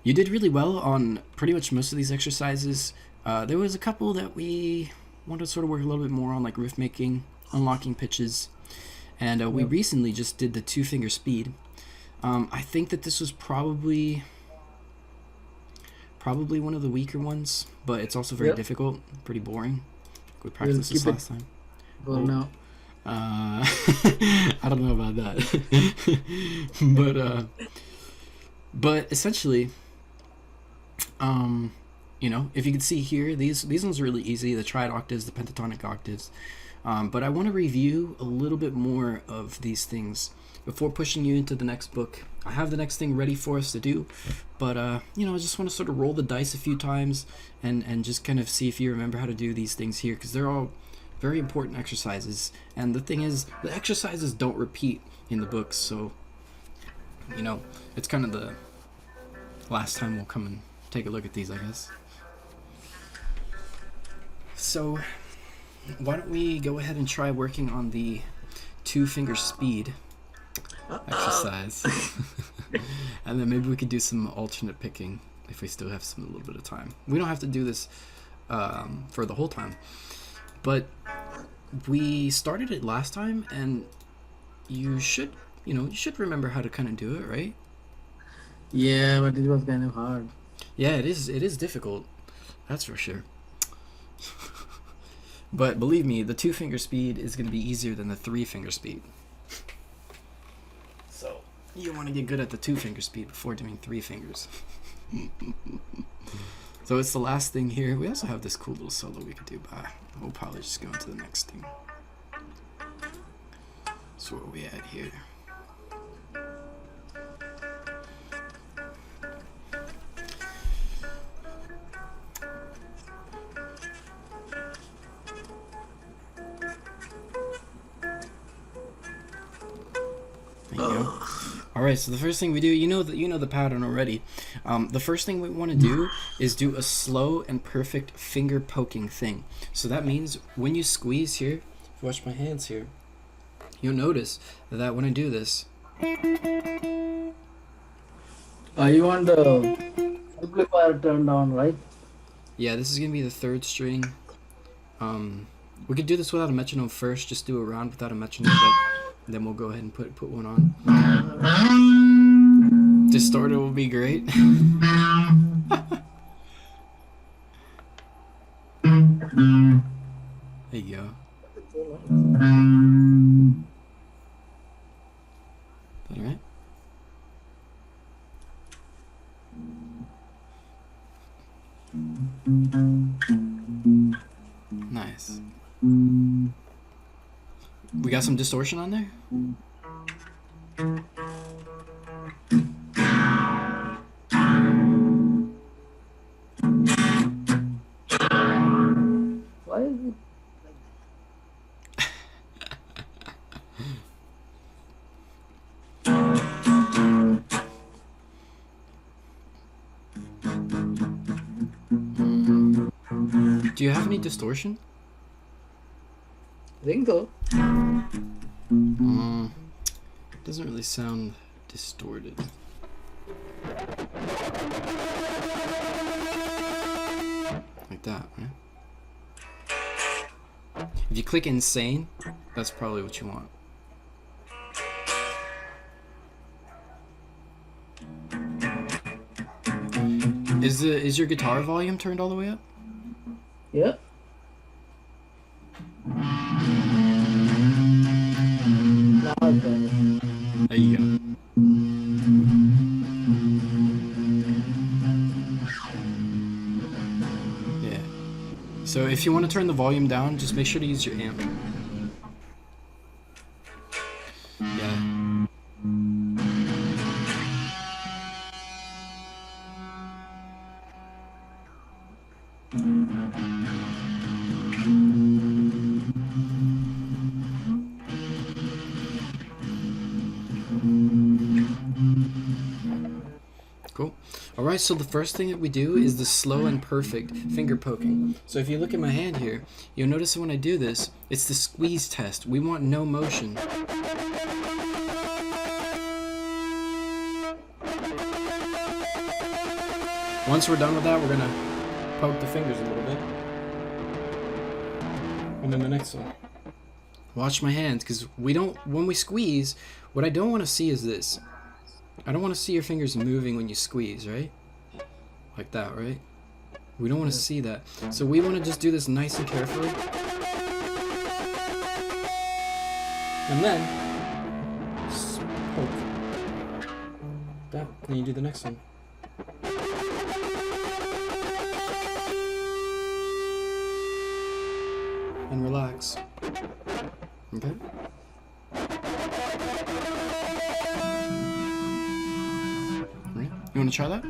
You did really well on pretty much most of these exercises. There was a couple that we wanted to sort of work a little bit more on, like riff making, unlocking pitches, and we recently just did the 2-finger speed. I think that this was probably one of the weaker ones, but it's also very difficult, pretty boring. We practiced this last time. Well, no. I don't know about that. but essentially, you know, if you can see here, these ones are really easy, the triad octaves, the pentatonic octaves. But I want to review a little bit more of these things before pushing you into the next book. I have the next thing ready for us to do, but you know, I just want to sort of roll the dice a few times and just kind of see if you remember how to do these things here, because they're all very important exercises. And the thing is, the exercises don't repeat in the books, so you know, it's kind of the last time we'll come and take a look at these, I guess. So why don't we go ahead and try working on the 2-finger speed exercise. And then maybe we could do some alternate picking if we still have a little bit of time. We don't have to do this for the whole time, but we started it last time, and you should remember how to kind of do it, right? Yeah, but it was kind of hard. Yeah, it is difficult, that's for sure. But believe me, the 2-finger speed is going to be easier than the 3-finger speed. So you want to get good at the 2-finger speed before doing 3 fingers. So it's the last thing here. We also have this cool little solo we could do, but we'll probably just go into the next thing. So where are we at here? Alright, so the first thing we do, you know the pattern already. The first thing we want to do is do a slow and perfect finger poking thing. So that means when you squeeze here, if you watch my hands here, you'll notice that when I do this... You want the amplifier turned on, right? Yeah, this is going to be the 3rd string. We could do this without a metronome first, just do a round without a metronome, but then we'll go ahead and put one on. Distorted will be great. There you go. Is that alright? Nice. We got some distortion on there? Why is it? Do you have any distortion? I think so. Doesn't really sound distorted. Like that, right? If you click insane, that's probably what you want. Is your guitar volume turned all the way up? Yeah. There you go. Yeah. So if you want to turn the volume down, just make sure to use your amp. Yeah. Cool. Alright, so the first thing that we do is the slow and perfect finger poking. So if you look at my hand here, you'll notice that when I do this, it's the squeeze test. We want no motion. Once we're done with that, we're gonna poke the fingers a little bit. And then the next one. Watch my hands, because when we squeeze, what I don't want to see is this. I don't want to see your fingers moving when you squeeze, right? Like that, right? We don't want to see that. So we want to just do this nice and carefully. And then, just poke. That. Then you do the next one. And relax. Okay? Right. You want to try that?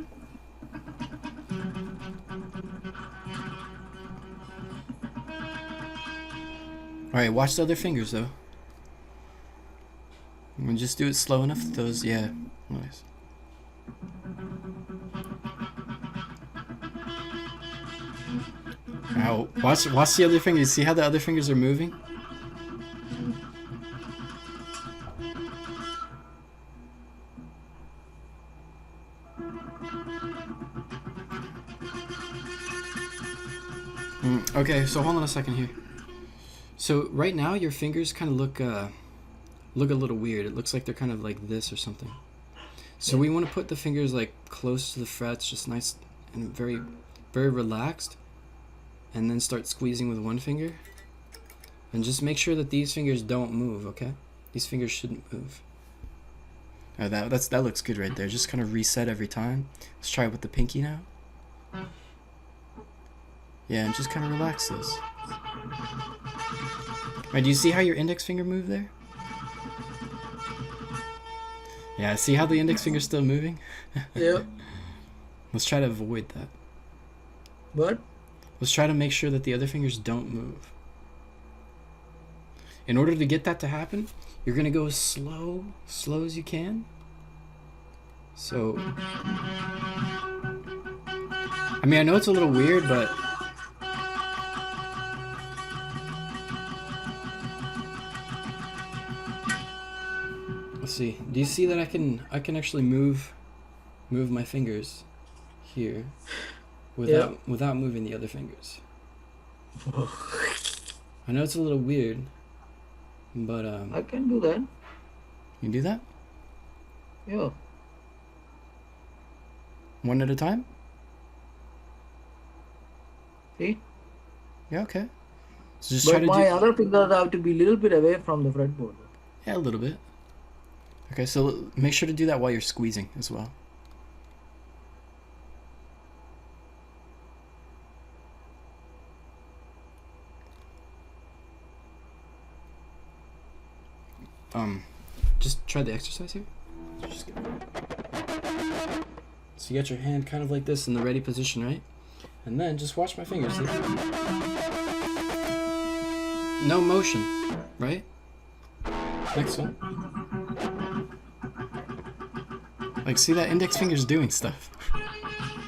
Alright, watch the other fingers though. And just do it slow enough. Those, yeah. Nice. Now, watch the other fingers. See how the other fingers are moving? Okay, so hold on a second here. So right now your fingers kind of look a little weird. It looks like they're kind of like this or something. So we want to put the fingers like close to the frets, just nice and very, very relaxed. And then start squeezing with one finger. And just make sure that these fingers don't move, okay? These fingers shouldn't move. Oh, that looks good right there. Just kind of reset every time. Let's try it with the pinky now. Yeah, and just kind of relax this. Alright, do you see how your index finger moved there? Yeah, see how the index finger's still moving? Yep. Let's try to avoid that. What? Let's try to make sure that the other fingers don't move. In order to get that to happen, you're going to go as slow as you can. So, I mean, I know it's a little weird, but let's see. Do you see that I can actually move my fingers here without moving the other fingers? I know it's a little weird, but I can do that. You do that? Yeah. One at a time? See? Yeah, okay. So just But try to my other fingers have to be a little bit away from the fretboard. Yeah, a little bit. Okay, so make sure to do that while you're squeezing as well. Just try the exercise here. So you got your hand kind of like this in the ready position, right? And then just watch my fingers. See? No motion, right? Next one. Like, see that index finger's doing stuff.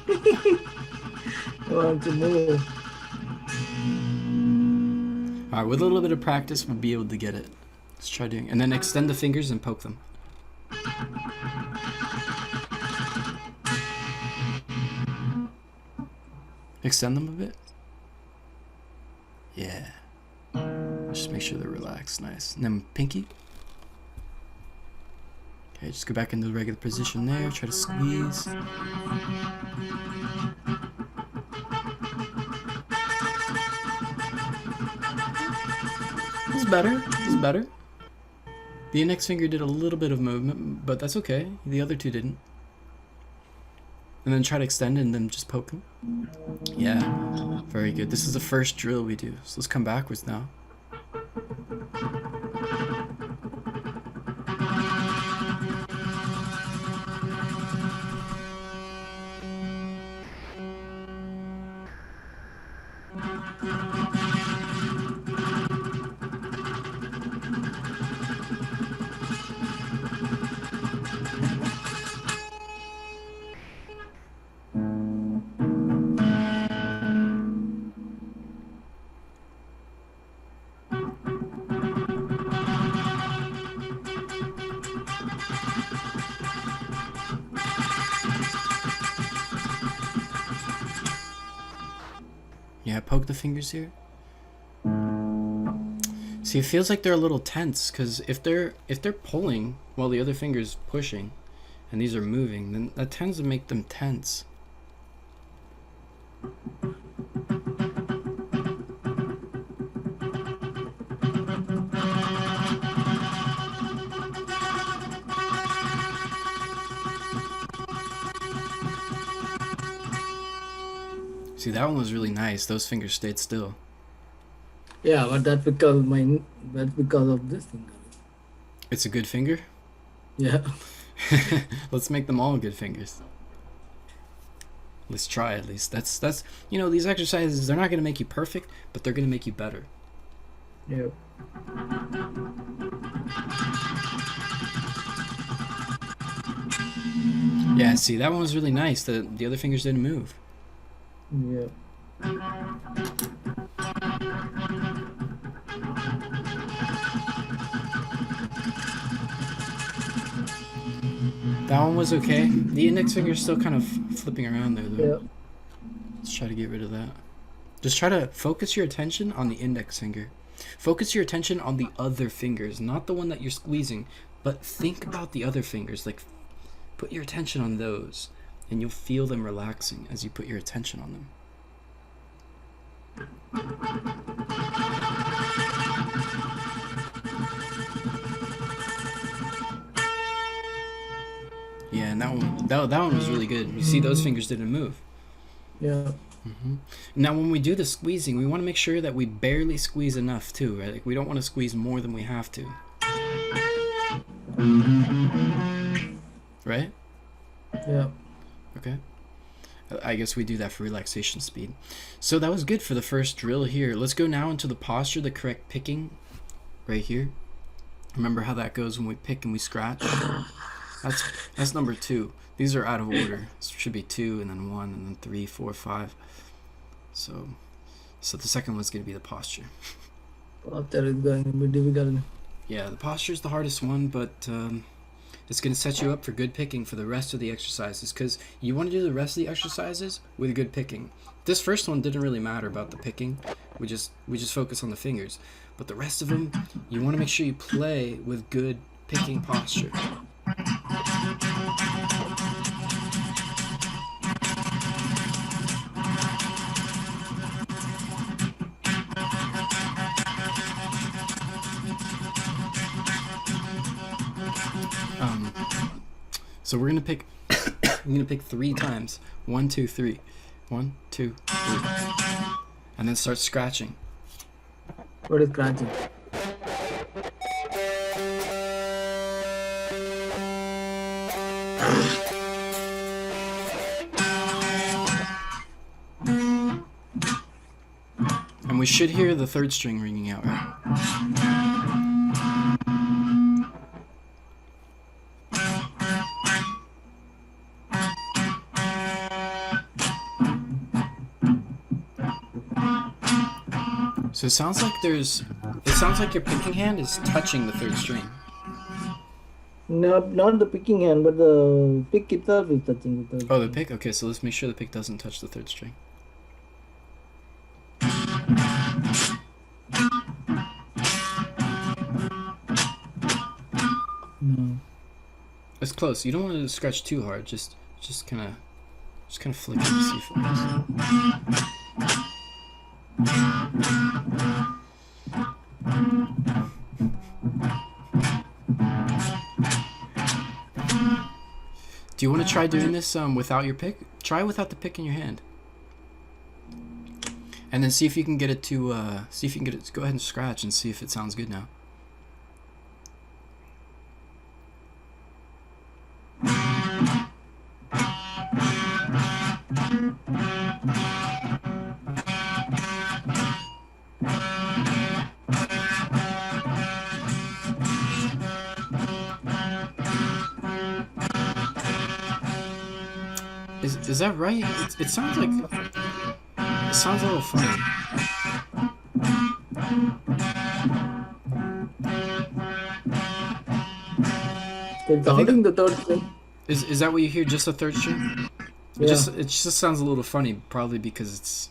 I want to move. Alright, with a little bit of practice, we'll be able to get it. Let's try doing it. And then extend the fingers and poke them. Extend them a bit. Yeah. Just make sure they're relaxed. Nice. And then pinky. Okay, just go back into the regular position there. Try to squeeze. It's better. It's better. The index finger did a little bit of movement, but that's okay. The other two didn't. And then try to extend it and then just poke them. Yeah, very good. This is the first drill we do. So let's come backwards now. Yeah, poke the fingers here. See, it feels like they're a little tense because if they're pulling while the other finger's pushing, and these are moving, then that tends to make them tense. See, that one was really nice. Those fingers stayed still. Yeah, but that's because of this finger. It's a good finger? Yeah. Let's make them all good fingers. Let's try at least. That's you know, these exercises, they're not going to make you perfect, but they're going to make you better. Yeah. Yeah, see, that one was really nice. The other fingers didn't move. Yeah. That one was okay. The index finger's still kind of flipping around there, though. Yeah. Let's try to get rid of that. Just try to focus your attention on the index finger. Focus your attention on the other fingers, not the one that you're squeezing, but think about the other fingers. Like, put your attention on those, and you'll feel them relaxing as you put your attention on them. Yeah, and that one was really good. You see, those fingers didn't move. Yeah. Now, when we do the squeezing, we want to make sure that we barely squeeze enough too, right? Like, we don't want to squeeze more than we have to. Right? Yeah. Okay. I guess we do that for relaxation speed. So that was good for the first drill here. Let's go now into the posture, the correct picking right here. Remember how that goes when we pick and we scratch? That's number 2. These are out of order. This should be 2 and then 1 and then 3, 4, 5. So the second one's going to be the posture. Posture is going to be difficult. Yeah, the posture is the hardest one, but it's going to set you up for good picking for the rest of the exercises, because you want to do the rest of the exercises with good picking. This first one didn't really matter about the picking. We just focus on the fingers. But the rest of them, you want to make sure you play with good picking posture. So we're gonna pick. I'm gonna pick 3 times. 1, 2, 3. 1, 2, 3. And then start scratching. What is scratching? And we should hear the 3rd string ringing out, right? So it sounds like your picking hand is touching the 3rd string. No, not the picking hand, but the pick itself is touching the 3rd. Oh, the pick? Okay, so let's make sure the pick doesn't touch the 3rd string. No. It's close. You don't want to scratch too hard. Just kind of flick it to see if it works. Do you want to try doing this without your pick? Try without the pick in your hand, and then see if you can get it to go ahead and scratch and see if it sounds good now. Is that right? It sounds like it sounds a little funny. It's holding the 3rd string. Is that what you hear? Just the 3rd string? Yeah. It just sounds a little funny, probably because it's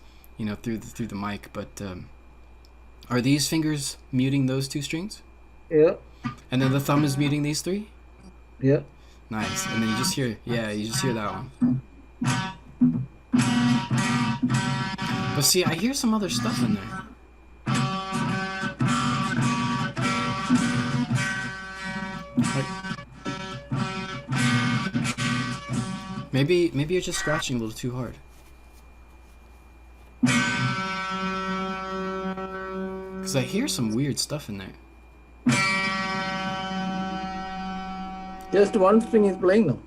through the mic. But are these fingers muting those two strings? Yeah. And then the thumb is muting these three? Yeah. Nice. And then you just hear that one. But see, I hear some other stuff in there. Maybe you're just scratching a little too hard. Because I hear some weird stuff in there. Just one string is playing now.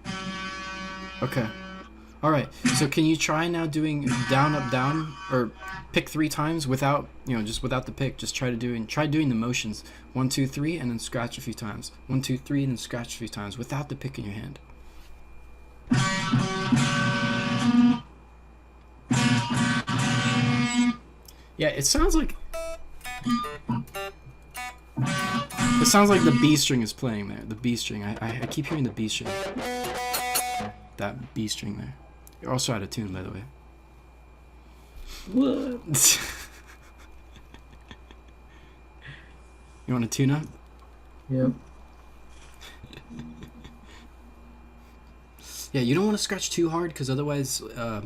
Okay. Alright, so can you try now doing down, up, down, or pick 3 times without, just without the pick. Just try doing the motions. 1, 2, 3, and then scratch a few times. 1, 2, 3, and then scratch a few times without the pick in your hand. Yeah, it sounds like the B string is playing there. The B string. I keep hearing the B string. That B string there. You're also out of tune, by the way. What? You want to tune up? Yeah. Yeah, you don't want to scratch too hard because otherwise it'll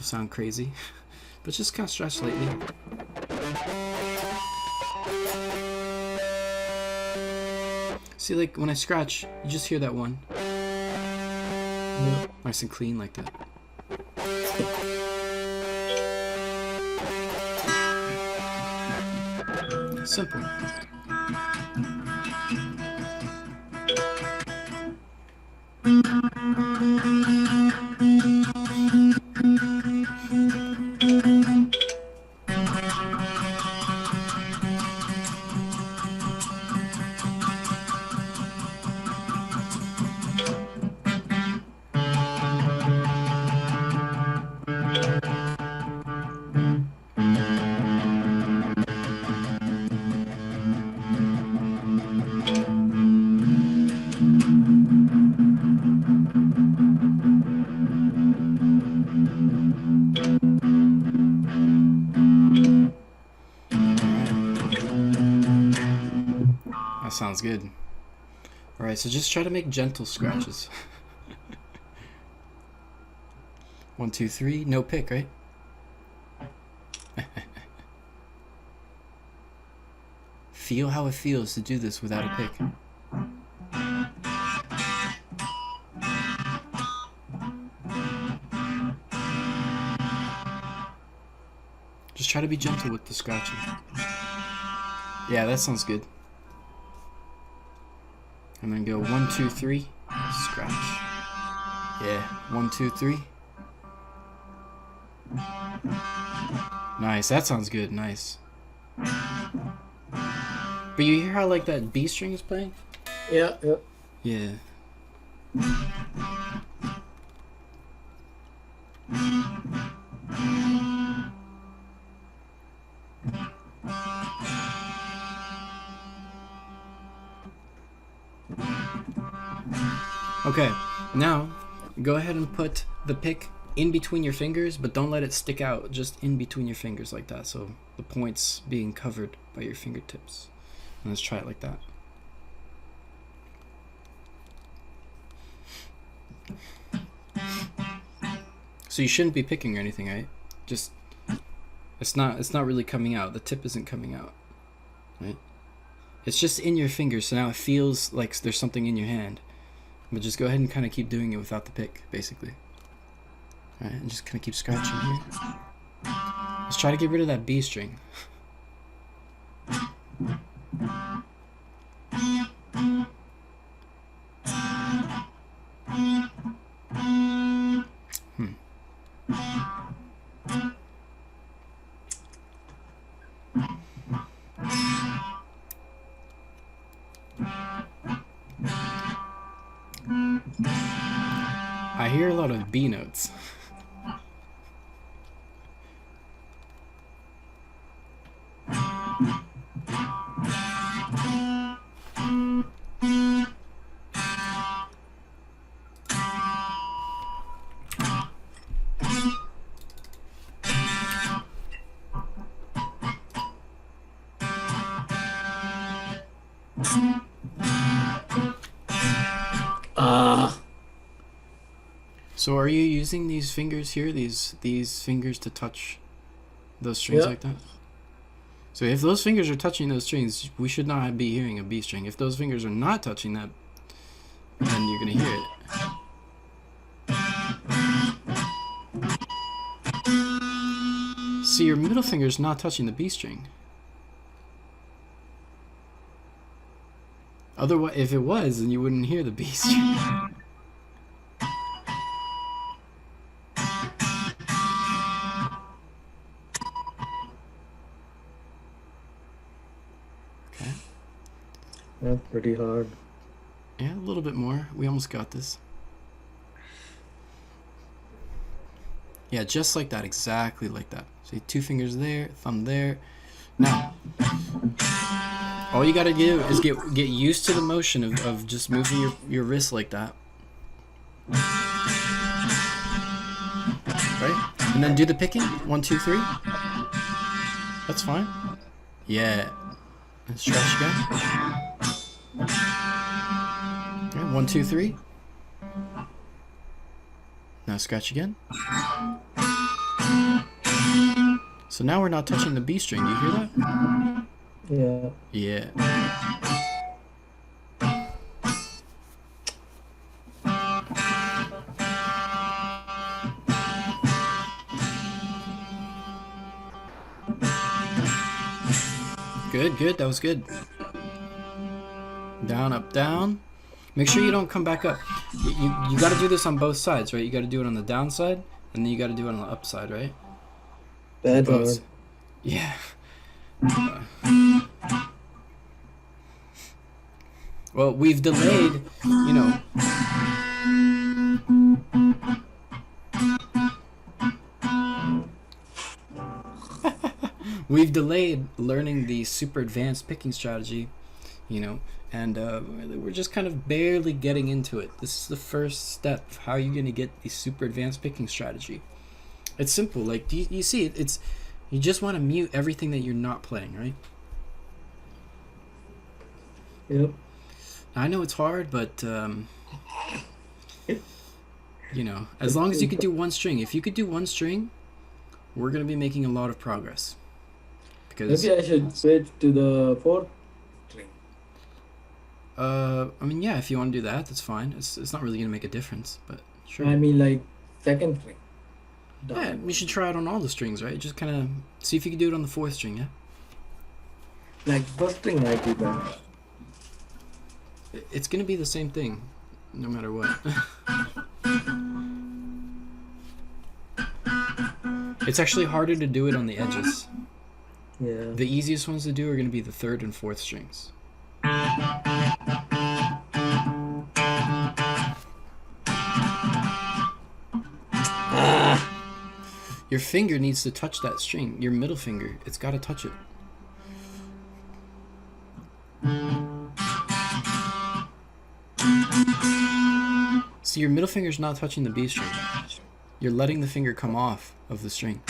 sound crazy. But just kind of stretch lightly. See, like when I scratch, you just hear that one. Yeah. Nice and clean like that. Simple. Sounds good. Alright, so just try to make gentle scratches. 1, 2, 3, no pick, right? Feel how it feels to do this without a pick. Just try to be gentle with the scratching. Yeah, that sounds good. And then go 1, 2, 3, scratch. Yeah, 1, 2, 3. Nice, that sounds good, nice. But you hear how like that B string is playing? Yeah, yeah. Yeah. Okay, now go ahead and put the pick in between your fingers, but don't let it stick out, just in between your fingers like that, so the points being covered by your fingertips. And let's try it like that. So you shouldn't be picking or anything, right? Just it's not really coming out. The tip isn't coming out, right? It's just in your fingers, so now it feels like there's something in your hand. But just go ahead and kind of keep doing it without the pick, basically. Alright, and just kind of keep scratching here. Let's try to get rid of that B string. I hear a lot of B notes. So are you using these fingers here, these fingers to touch those strings like that? So if those fingers are touching those strings, we should not be hearing a B string. If those fingers are not touching that, then you're gonna hear it. See, your middle finger is not touching the B string. Otherwise, if it was, then you wouldn't hear the B string. Okay. That's pretty hard. Yeah, a little bit more. We almost got this. Yeah, just like that, exactly like that. See, 2 fingers there, thumb there. Now, all you gotta do is get used to the motion of just moving your wrist like that. Right? And then do the picking. 1, 2, 3. That's fine. Yeah. And stretch again. Okay, 1, 2, 3. Now scratch again. So now we're not touching the B string. Do you hear that? Yeah. Yeah. Good, good. That was good. Down, up, down. Make sure you don't come back up. You got to do this on both sides, right? You got to do it on the down side, and then you got to do it on the up side, right? Bad Both. hard. Yeah. Well, we've delayed, you know. We've delayed learning the super advanced picking strategy, you know, and we're just kind of barely getting into it. This is the first step of how you're going to get the super advanced picking strategy. It's simple. Like, you see, it's you just want to mute everything that you're not playing, right? Yep. I know it's hard, but you know, as long as you could do one string. If you could do one string, we're going to be making a lot of progress. Because Maybe I should switch to the 4th string. I mean, yeah, if you want to do that, that's fine. It's not really going to make a difference, but sure. I mean, like 2nd string. Yeah, you should try it on all the strings, right? Just kind of see if you can do it on the 4th string, yeah? Like 1st string, I do that. It's going to be the same thing, no matter what. It's actually harder to do it on the edges. Yeah. The easiest ones to do are going to be the 3rd and 4th strings. Your finger needs to touch that string. Your middle finger, it's got to touch it. See, your middle finger's not touching the B string. You're letting the finger come off of the string.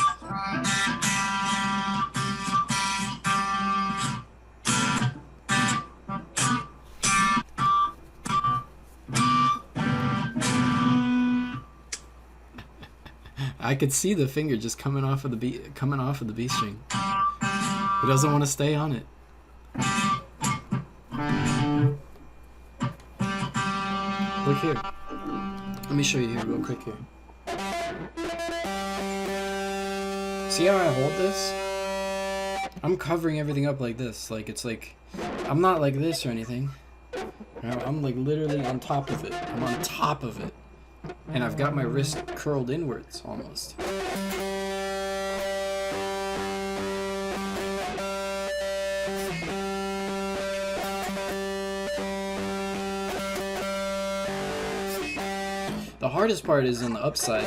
I could see the finger just coming off of the B string. It doesn't want to stay on it. Look here. Let me show you here real quick here. See how I hold this? I'm covering everything up like this. Like, it's like, I'm not like this or anything. I'm like literally on top of it. I'm on top of it. And I've got my wrist curled inwards almost. The hardest part is on the upside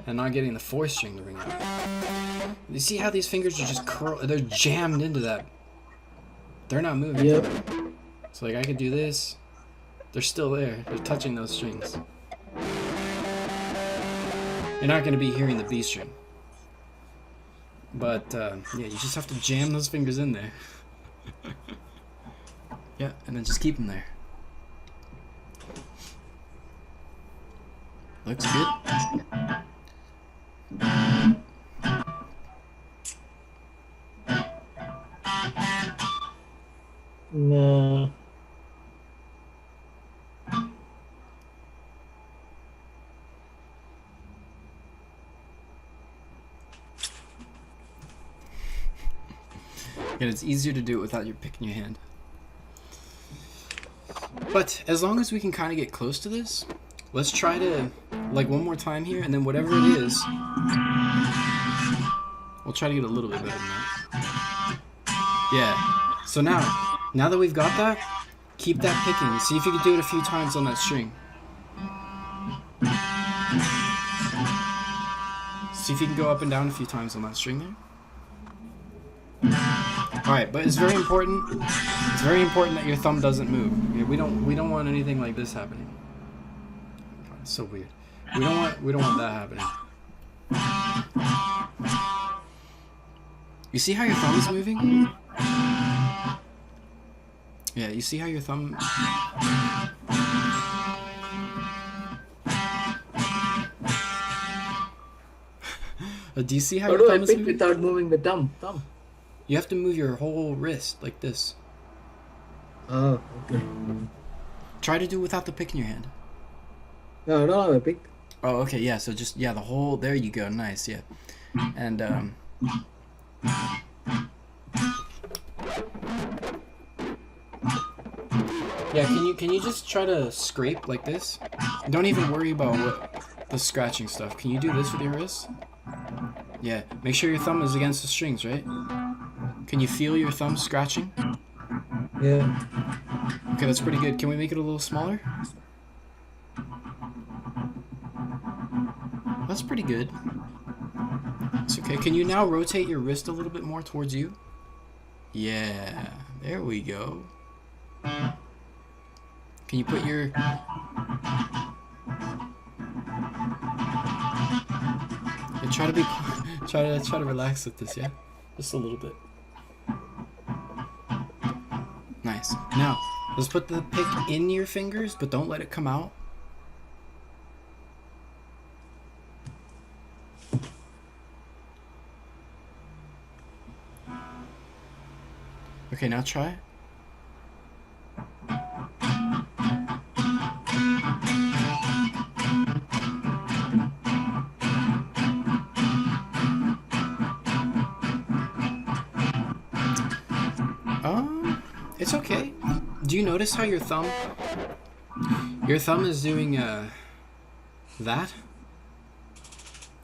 and not getting the 4th string to ring out. You see how these fingers are just they're jammed into that. They're not moving. Yep. So like I could do this. They're still there. They're touching those strings. You're not going to be hearing the B string. But yeah, you just have to jam those fingers in there. Yeah, and then just keep them there. Looks good. No. And it's easier to do it without your pick in your hand. But as long as we can kind of get close to this, let's try to, like, one more time here, and then whatever it is, we'll try to get a little bit better than that. Yeah. So now that we've got that, keep that picking. See if you can do it a few times on that string. See if you can go up and down a few times on that string there. Alright, but it's very important. It's very important that your thumb doesn't move. Yeah, we don't want anything like this happening. God, it's so weird. We don't want that happening. You see how your thumb is moving? Yeah, you see how your thumb... Do you see how your thumb is moving? Without moving the thumb? You have to move your whole wrist like this. Oh, okay. Try to do it without the pick in your hand. No, I don't have a pick. Oh, okay, yeah, so just, yeah, the whole, there you go, nice, yeah. And, yeah, can you just try to scrape like this? Don't even worry about the scratching stuff. Can you do this with your wrist? Yeah, make sure your thumb is against the strings, right? Can you feel your thumb scratching? Yeah. Okay, that's pretty good. Can we make it a little smaller? That's pretty good. It's okay. Can you now rotate your wrist a little bit more towards you? Yeah, there we go. Can you put your... Yeah, try to be... try to relax with this, yeah? Just a little bit. Nice. Now, let's put the pick in your fingers, but don't let it come out. Okay, now try. It's okay. Do you notice how your thumb is doing that?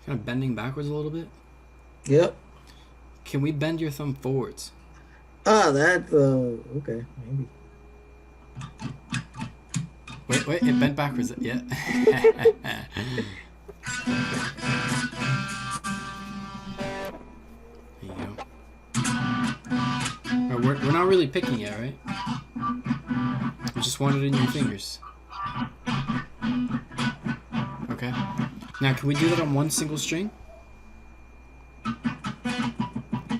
Kind of bending backwards a little bit? Yep. Can we bend your thumb forwards? Ah, that, okay, maybe. Wait, it bent backwards. Yeah. There you go. We're not really picking yet, right? We just want it in your fingers. Okay. Now, can we do that on one single string?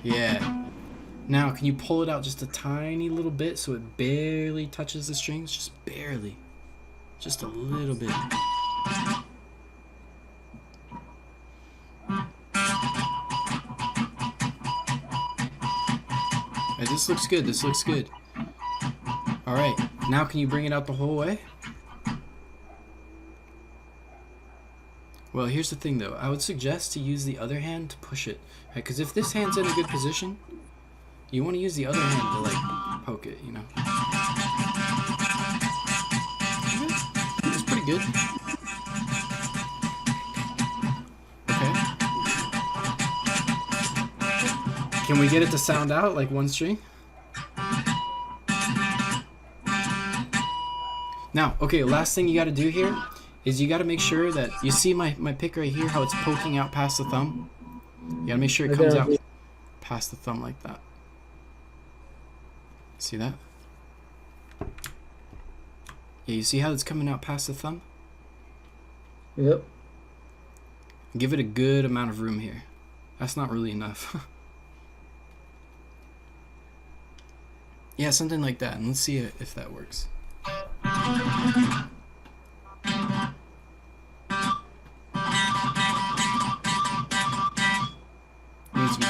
Yeah. Now, can you pull it out just a tiny little bit so it barely touches the strings? Just barely. Just a little bit. Hey, this looks good. This looks good. Alright. Now, can you bring it out the whole way? Well, here's the thing, though. I would suggest to use the other hand to push it. Right? Because if this hand's in a good position, you want to use the other hand to, like, poke it, you know? That's pretty good. Okay. Can we get it to sound out, like one string? Now, okay, last thing you got to do here is you got to make sure that, you see my pick right here, how it's poking out past the thumb? You got to make sure it comes out past the thumb like that. See that? Yeah, you see how it's coming out past the thumb? Yep. Give it a good amount of room here. That's not really enough. Yeah, something like that. And let's see if that works.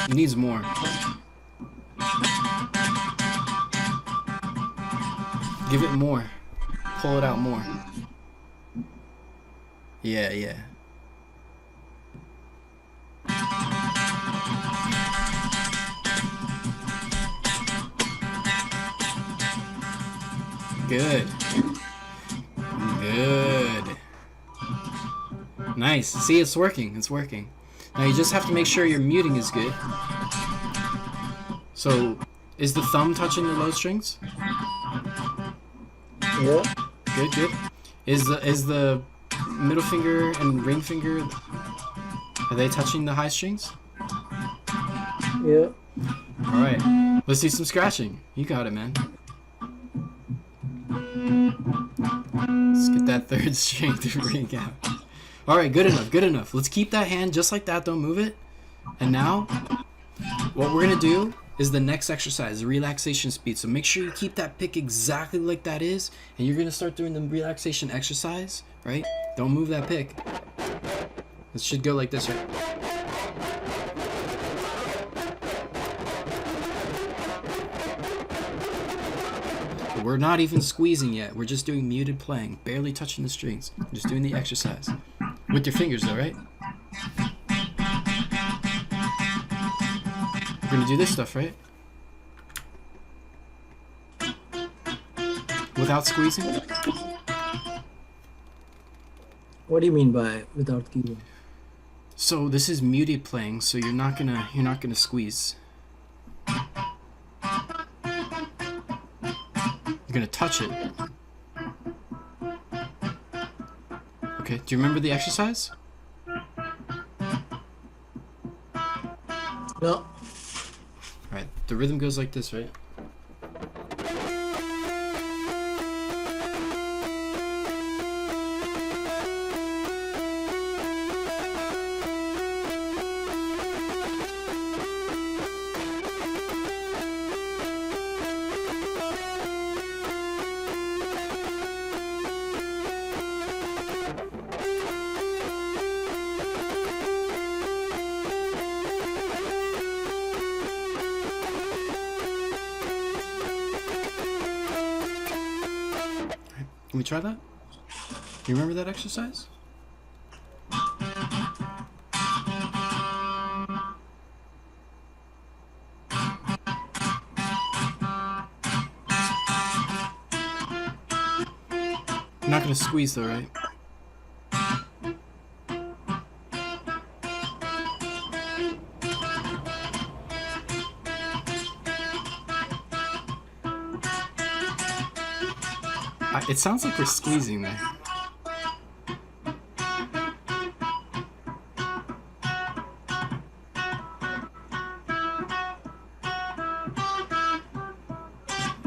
It needs more. Give it more. Pull it out more. Yeah, yeah. Good. Good. Nice. See, it's working. It's working. Now you just have to make sure your muting is good. So, is the thumb touching the low strings? Yeah. Good, good. Is the middle finger and ring finger, are they touching the high strings? Yeah. All right. Let's do some scratching. You got it, man. Let's get that third string to ring out. All right, good enough, good enough. Let's keep that hand just like that. Don't move it. And now, what we're gonna do is the next exercise, the relaxation speed. So make sure you keep that pick exactly like that is, and you're gonna start doing the relaxation exercise, right? Don't move that pick. It should go like this, right? We're not even squeezing yet. We're just doing muted playing, barely touching the strings. Just doing the exercise. With your fingers though, right? We're gonna do this stuff, right? Without squeezing? What do you mean by without keyboard? So this is muted playing, so you're not gonna squeeze. You're gonna touch it. Okay, do you remember the exercise? No. Alright, the rhythm goes like this, right? Can we try that? Do you remember that exercise? You're not gonna squeeze though, right? It sounds like we're squeezing there.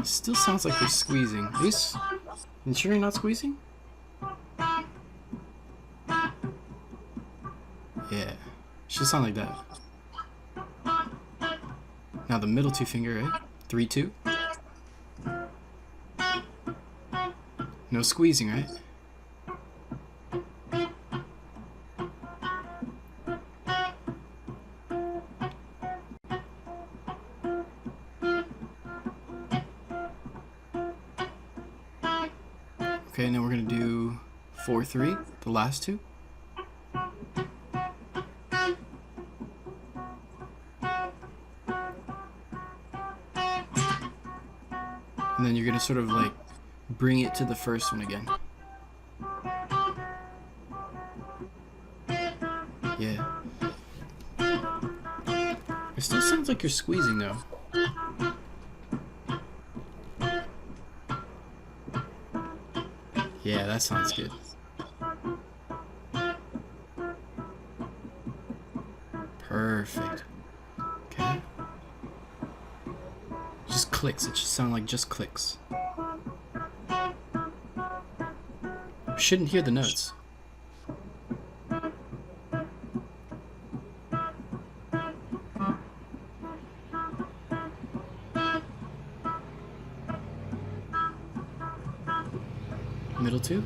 Still sounds like we're squeezing. Are you sure you're not squeezing? Yeah. Should sound like that. Now the middle two finger, right? 3, 2. No squeezing, right? Okay, now we're gonna do 4, 3, the last two. And then you're gonna sort of like bring it to the first one again. Yeah. It still sounds like you're squeezing though. Yeah, that sounds good. Perfect. Okay. Just clicks. It should sound like just clicks. We shouldn't hear the notes. Middle two.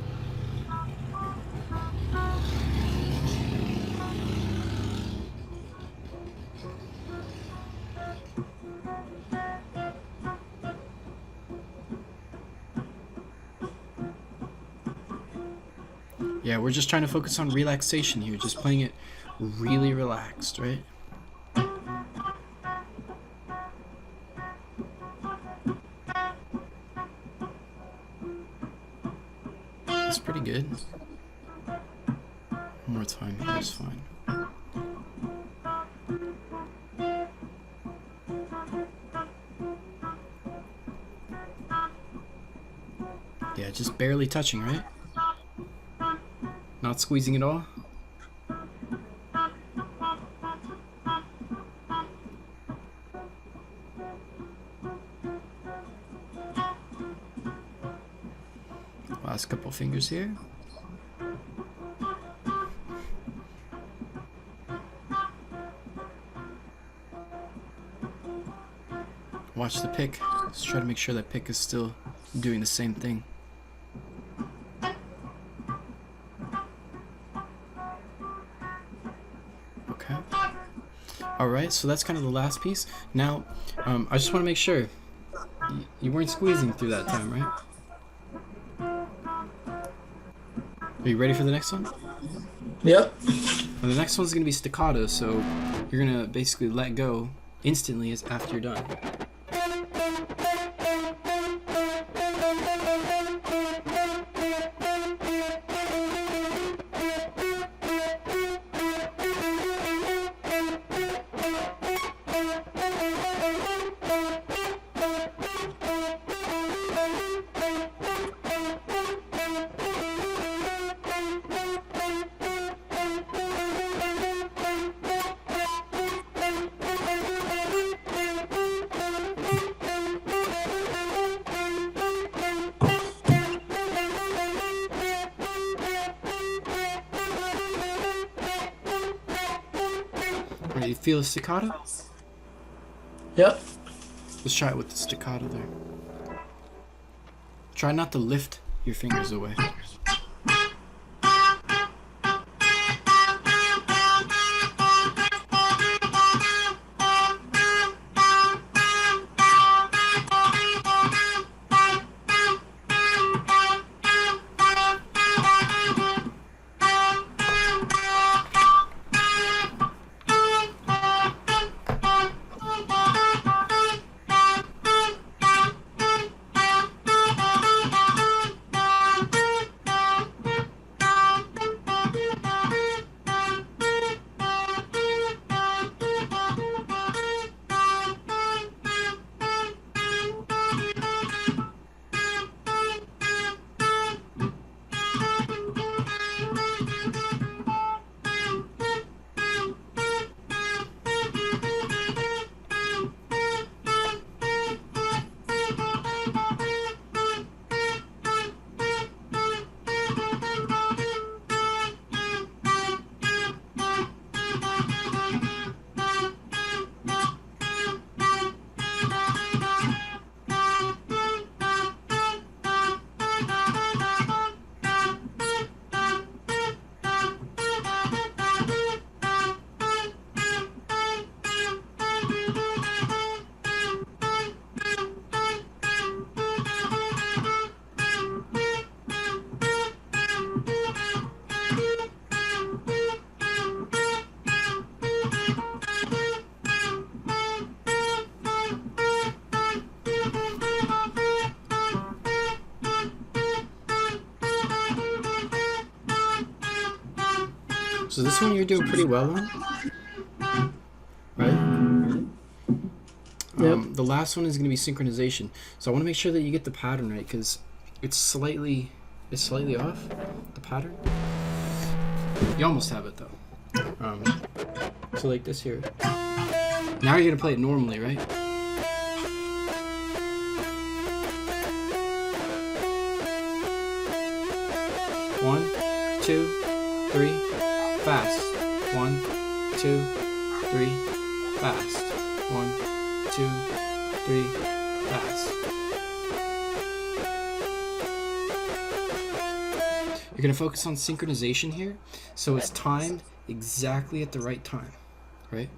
Yeah, we're just trying to focus on relaxation here, just playing it really relaxed, right? That's pretty good. One more time here is fine. Yeah, just barely touching, right? Not squeezing at all? Last couple fingers here. Watch the pick. Let's try to make sure that pick is still doing the same thing. Okay. Alright, so that's kind of the last piece. Now, I just want to make sure you weren't squeezing through that time, right? Are you ready for the next one? Yep. Well, the next one's going to be staccato, so you're going to basically let go instantly as after you're done. Alright, you feel the staccato? Yep. Let's try it with the staccato there. Try not to lift your fingers away. So this one you're doing pretty well on, right? Yep. The last one is going to be synchronization. So I want to make sure that you get the pattern right, because it's slightly off, the pattern. You almost have it though. So like this here. Now you're going to play it normally, right? One, two, three, fast. 1, 2, 3, fast. 1, 2, 3, fast. You're going to focus on synchronization here, so it's timed exactly at the right time, right?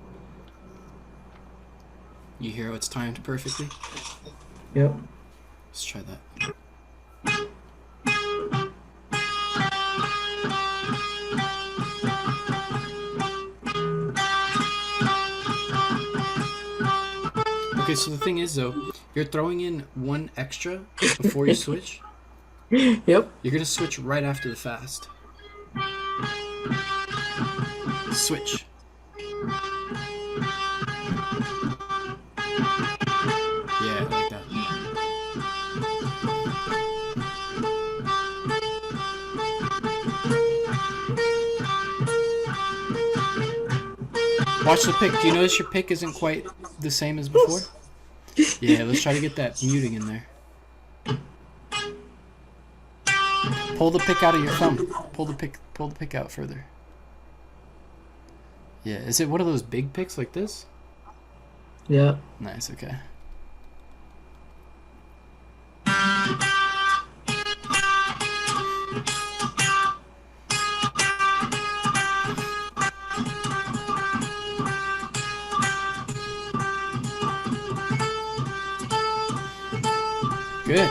You hear how it's timed perfectly? Yep. Let's try that. Okay, so the thing is though, you're throwing in one extra before you switch. Yep. You're gonna switch right after the fast. Switch. Yeah, like that. Watch the pick. Do you notice your pick isn't quite the same as before? Yeah, let's try to get that muting in there. Pull the pick out of your thumb. Pull the pick out further. Yeah, is it one of those big picks like this? Yeah. Nice, okay. Good.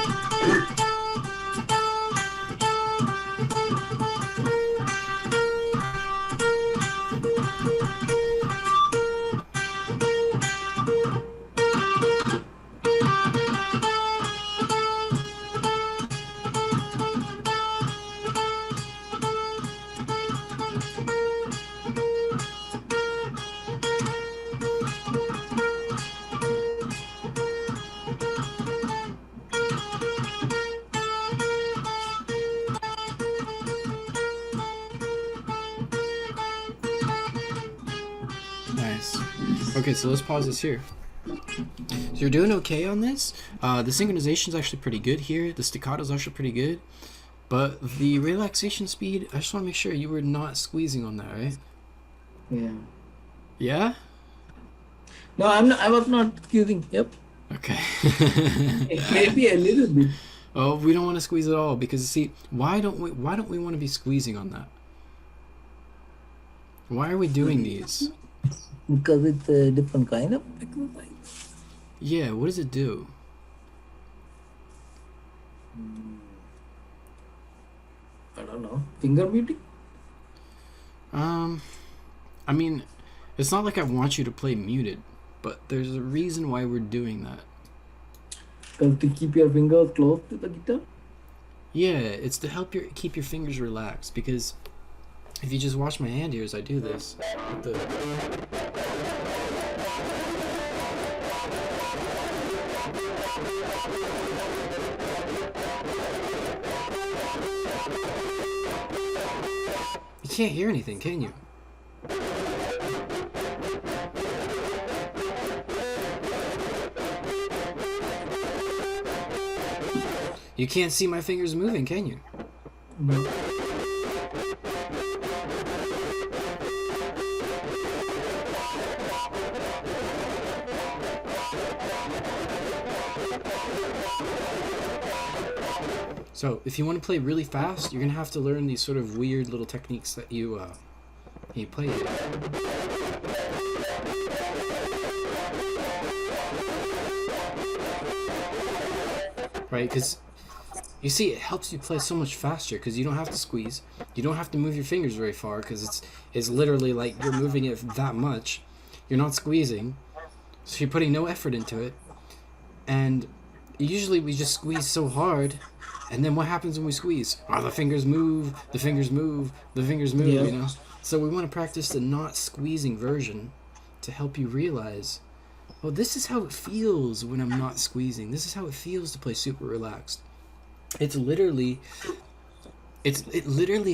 Nice. Okay, so let's pause this here. So you're doing okay on this. The synchronization is actually pretty good here. The staccato is actually pretty good. But the relaxation speed, I just want to make sure you were not squeezing on that, right? Yeah. Yeah? No, I'm not. I was not squeezing. Yep. Okay. Maybe a little bit. Oh, we don't want to squeeze at all because see, why don't we want to be squeezing on that? Why are we doing these? Because it's a different kind of exercise. Yeah, what does it do? I don't know. Finger muting? I mean, it's not like I want you to play muted, but there's a reason why we're doing that. To keep your fingers close to the guitar? Yeah, it's to help keep your fingers relaxed because if you just watch my hand here as I do this, with the you can't hear anything, can you? You can't see my fingers moving, can you? No. So, if you want to play really fast, you're gonna have to learn these sort of weird little techniques that you play with. Right? Because you see, it helps you play so much faster because you don't have to squeeze, you don't have to move your fingers very far because it's literally like you're moving it that much. You're not squeezing, so you're putting no effort into it, and usually we just squeeze so hard. And then what happens when we squeeze? Oh, the fingers move, the fingers move, the fingers move, Yeah. you know? So we want to practice the not squeezing version to help you realize, oh, this is how it feels when I'm not squeezing. This is how it feels to play super relaxed. It literally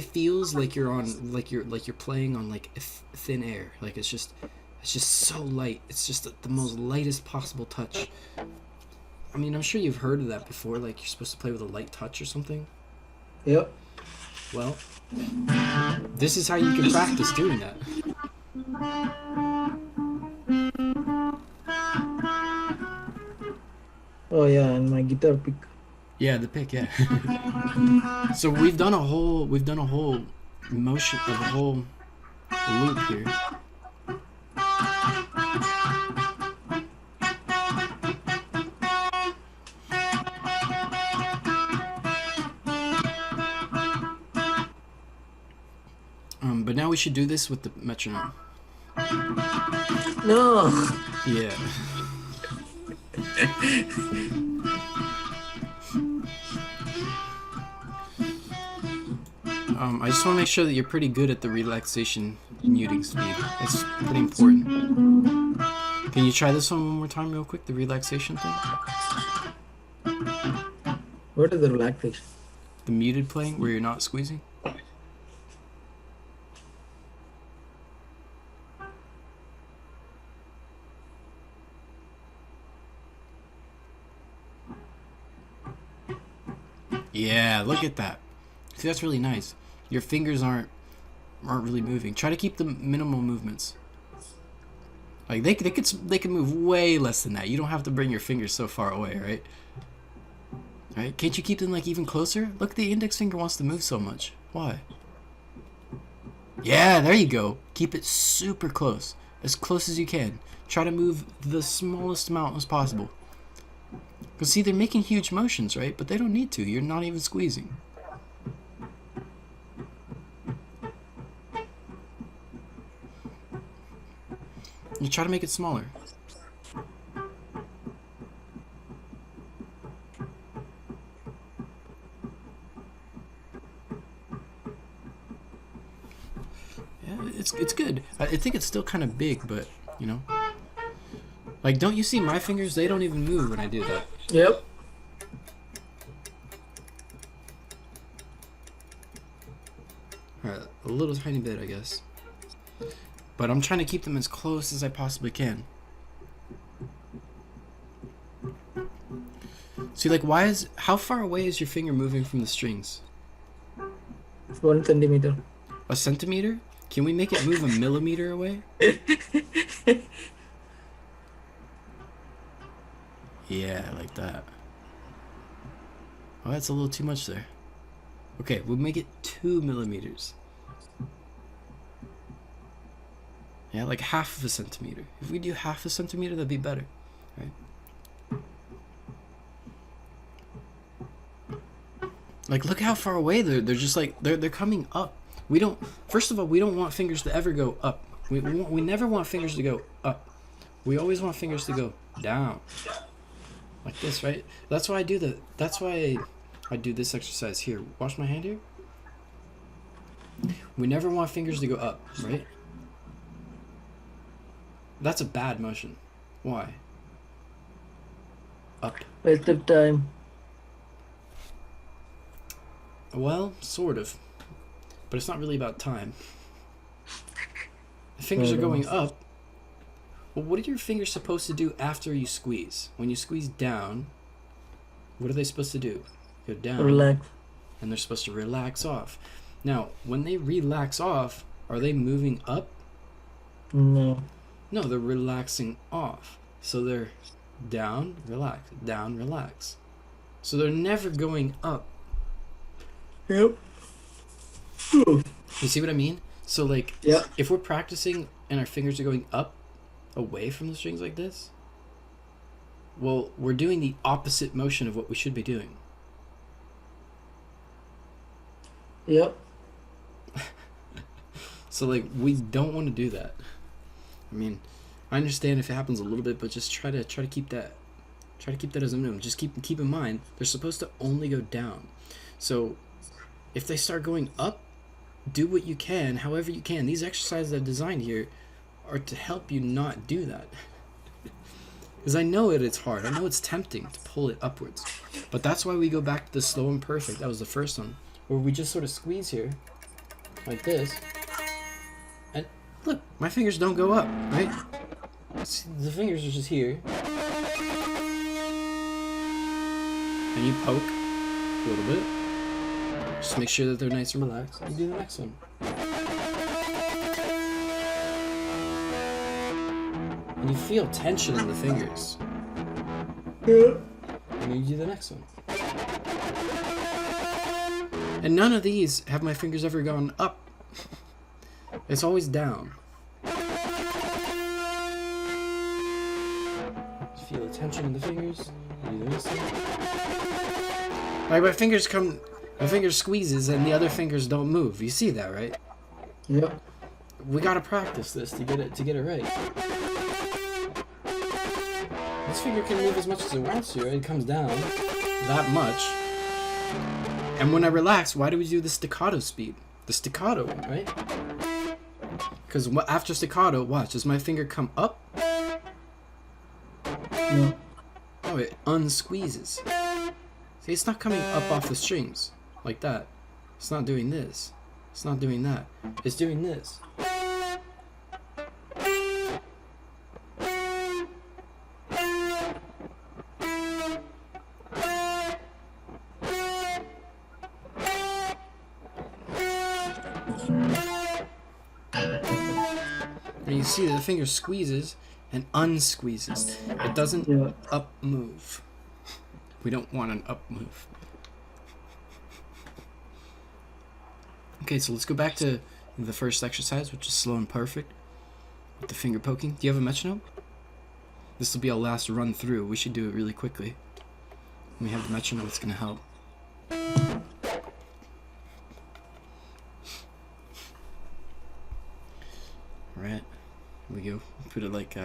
feels like you're on, like you're playing on like thin air. Like it's just so light. It's just the most lightest possible touch. I mean, I'm sure you've heard of that before, like you're supposed to play with a light touch or something. Yep. Well, this is how you can practice doing that. Oh yeah, and my guitar pick. Yeah, the pick, yeah. So we've done a whole motion of a whole loop here. But now we should do this with the metronome. No. Yeah. I just want to make sure that you're pretty good at the relaxation muting speed. It's pretty important. Can you try this one more time real quick, the relaxation thing? What is the relaxation? The muted playing where you're not squeezing? Yeah, look at that. See, that's really nice. Your fingers aren't really moving. Try to keep the minimal movements. Like they can move way less than that. You don't have to bring your fingers so far away, right? Right? Can't you keep them like even closer? Look, the index finger wants to move so much. Why? Yeah, there you go. Keep it super close, as close as you can. Try to move the smallest amount as possible. Because see, they're making huge motions, right? But they don't need to. You're not even squeezing. You try to make it smaller. Yeah, it's good. I think it's still kind of big, but you know, like, don't you see my fingers? They don't even move when I do that. Yep. Alright, a little tiny bit, I guess. But I'm trying to keep them as close as I possibly can. See, like, how far away is your finger moving from the strings? 1 centimeter. A centimeter? Can we make it move a millimeter away? Yeah, like that. Oh, that's a little too much there. Okay, we'll make it 2 millimeters. Yeah, like half of a centimeter. If we do half a centimeter, that'd be better, right? Like, look how far away they're just like they're coming up. First of all, we don't want fingers to ever go up. We never want fingers to go up. We always want fingers to go down. Like this, right? That's why I do this exercise here. Wash my hand here. We never want fingers to go up, right? That's a bad motion. Why? Up. Waste of time. Well, sort of. But it's not really about time. The fingers are going up. Well, what are your fingers supposed to do after you squeeze? When you squeeze down, what are they supposed to do? Go down. Relax. And they're supposed to relax off. Now, when they relax off, are they moving up? No. No, they're relaxing off. So they're down, relax, down, relax. So they're never going up. Yep. You see what I mean? So, like, Yeah. if we're practicing and our fingers are going up, away from the strings like this, well, we're doing the opposite motion of what we should be doing. Yep. So, like, we don't want to do that. I mean, I understand if it happens a little bit, but just try to keep that as a minimum. Just keep in mind they're supposed to only go down. So if they start going up, do what you can, however you can. These exercises I've designed here are to help you not do that. Because I know it's hard. I know it's tempting to pull it upwards. But that's why we go back to the slow and perfect. That was the first one. Where we just sort of squeeze here, like this. And look, my fingers don't go up, right? See, the fingers are just here. And you poke a little bit. Just make sure that they're nice and relaxed. You do the next one. And you feel tension in the fingers. Yeah. And you do the next one. And none of these have my fingers ever gone up. It's always down. Feel the tension in the fingers. You do this one. Like my fingers squeezes and the other fingers don't move. You see that, right? Yep. We gotta practice this to get it right. This finger can move as much as it wants to, right? It comes down that much. And when I relax, why do we do the staccato speed? The staccato one, right? Because after staccato, watch, does my finger come up? No. Oh, it unsqueezes. See, it's not coming up off the strings like that. It's not doing this. It's not doing that. It's doing this. And you see that the finger squeezes and unsqueezes. It doesn't up move. We don't want an up move. Okay, so let's go back to the first exercise, which is slow and perfect with the finger poking. Do you have a metronome? This will be our last run through. We should do it really quickly. When we have the metronome, it's going to help. Alright, here we go. Put it like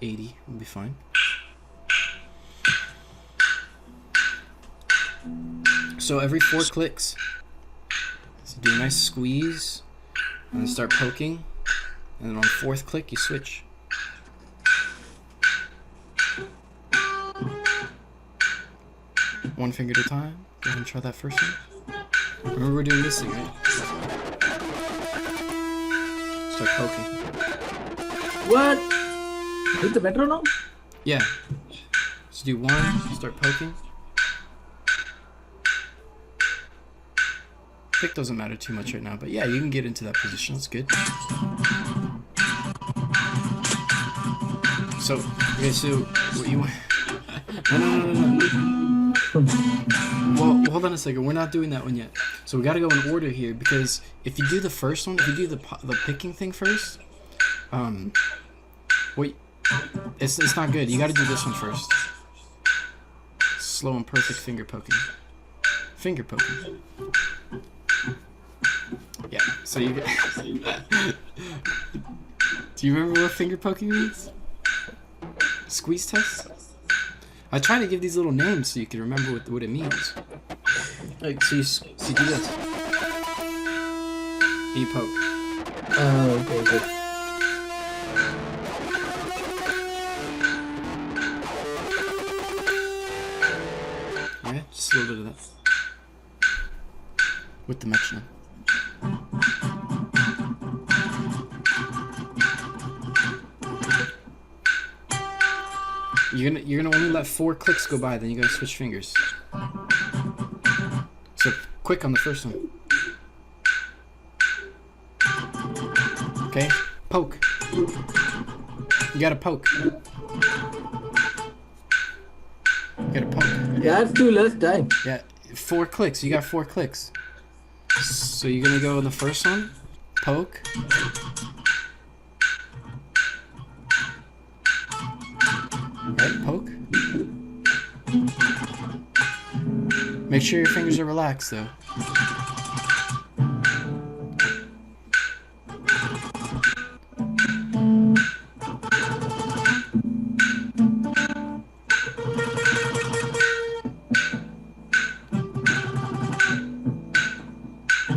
80, we'll be fine. So every 4 clicks, so do a nice squeeze, and then start poking, and then on 4th click you switch. One finger at a time. Go ahead and try that first one. Remember we're doing this thing, right? Start poking. What? With the metronome? Yeah. So do 1, start poking. Pick doesn't matter too much right now, but yeah, you can get into that position. That's good. So, okay, so what you want? No. Well, hold on a second. We're not doing that one yet. So we got to go in order here, because if you do the first one, if you do the picking thing first, wait, it's not good. You got to do this one first. Slow and perfect finger poking. Finger poking. Yeah. So you. Do you remember what finger poking means? Squeeze test. I try to give these little names so you can remember what it means. Like, so you do this. And you poke. Okay, good. Yeah, just a little bit of that. With the metronome. You're gonna only let 4 clicks go by, then you gotta switch fingers. So quick on the first one. Okay, poke. You gotta poke. You gotta poke. Yeah, it's too less time. Yeah, 4 clicks. You got 4 clicks. So you're gonna go in the first one, poke. Right, poke. Make sure your fingers are relaxed though.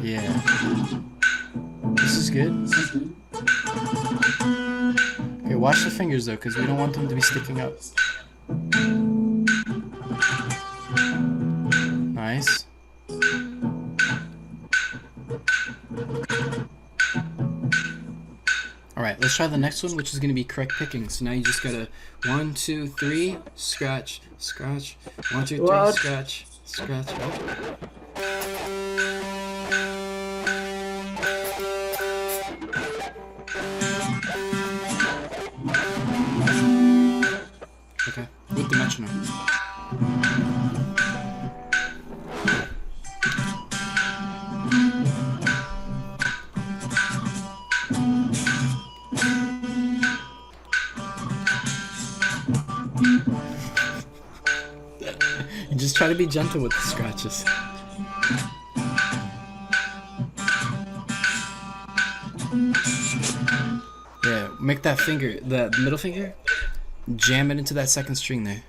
Yeah. This is good. Okay, watch the fingers though, because we don't want them to be sticking up. Nice. Alright, let's try the next one, which is going to be correct picking. So now you just gotta 1, 2, 3, scratch, scratch. 1, 2, 3, What? scratch, scratch. Oh. Okay, with the metronome. You just try to be gentle with the scratches. Yeah, make that finger, the middle finger, Jam it into that second string there.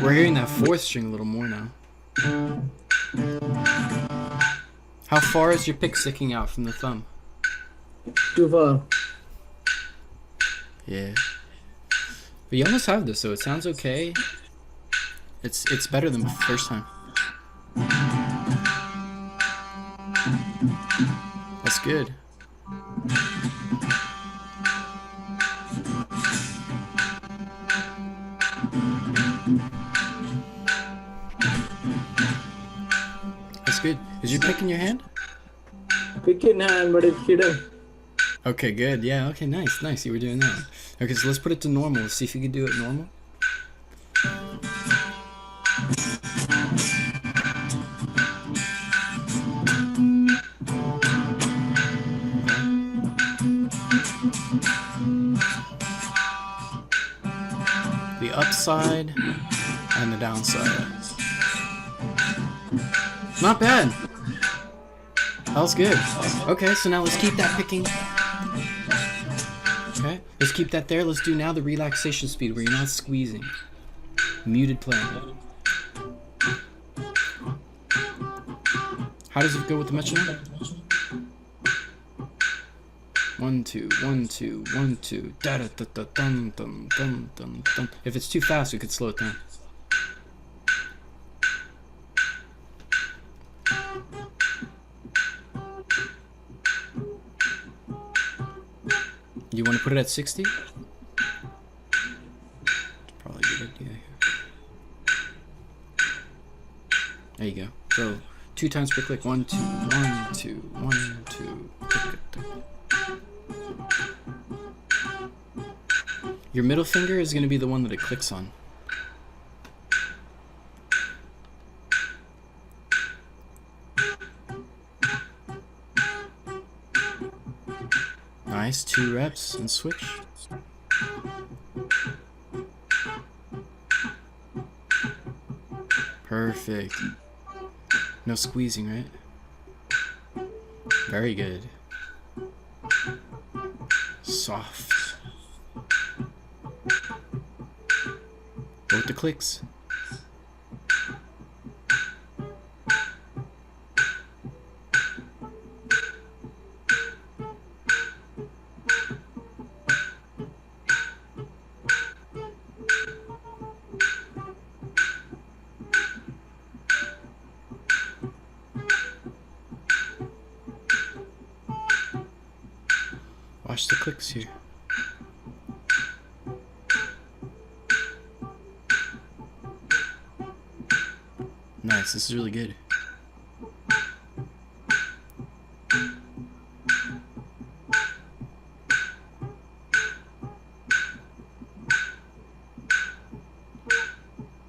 We're hearing that fourth string a little more now. How far is your pick sticking out from the thumb? Too far. Yeah. But you almost have this, so it sounds okay. It's better than the first time. That's good. That's good. Is your pick in your hand? Pick in hand, but it's hidden. Okay, good. Yeah, okay, nice, nice. You were doing that. Okay, so let's put it to normal. Let's see if you can do it normal. The upside and the downside. Not bad. That was good. Okay, so now let's keep that picking. Okay, let's keep that there. Let's do now the relaxation speed where you're not squeezing. Muted playing. How does it go with the metronome? 1 2 1 2 1 2 da da da da dum dum dum dum dum. If it's too fast, we could slow it down. You want to put it at 60? It's probably a good idea here. There you go. So 2 times per click. 1 2 1 2 1 2. Your middle finger is going to be the one that it clicks on. Nice, 2 reps and switch. Perfect. No squeezing, right? Very good. Soft. Go with the clicks. Watch the clicks here. Nice, this is really good.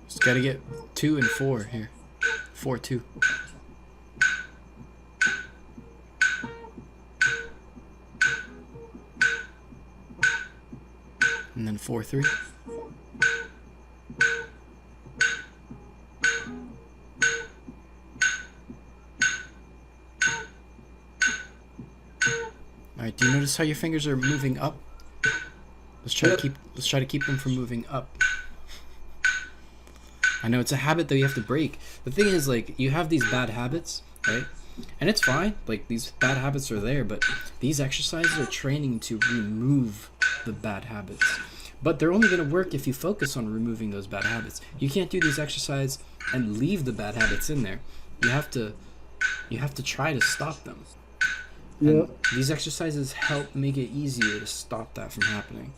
Just gotta get 2 and 4 here. 4 2. And then 4 3. Alright, do you notice how your fingers are moving up? Let's try to keep them from moving up. I know it's a habit that you have to break. The thing is, like, you have these bad habits, right? And it's fine, like, these bad habits are there, but these exercises are training to remove the bad habits. But they're only going to work if you focus on removing those bad habits. You can't do these exercises and leave the bad habits in there. You have to try to stop them. And these exercises help make it easier to stop that from happening.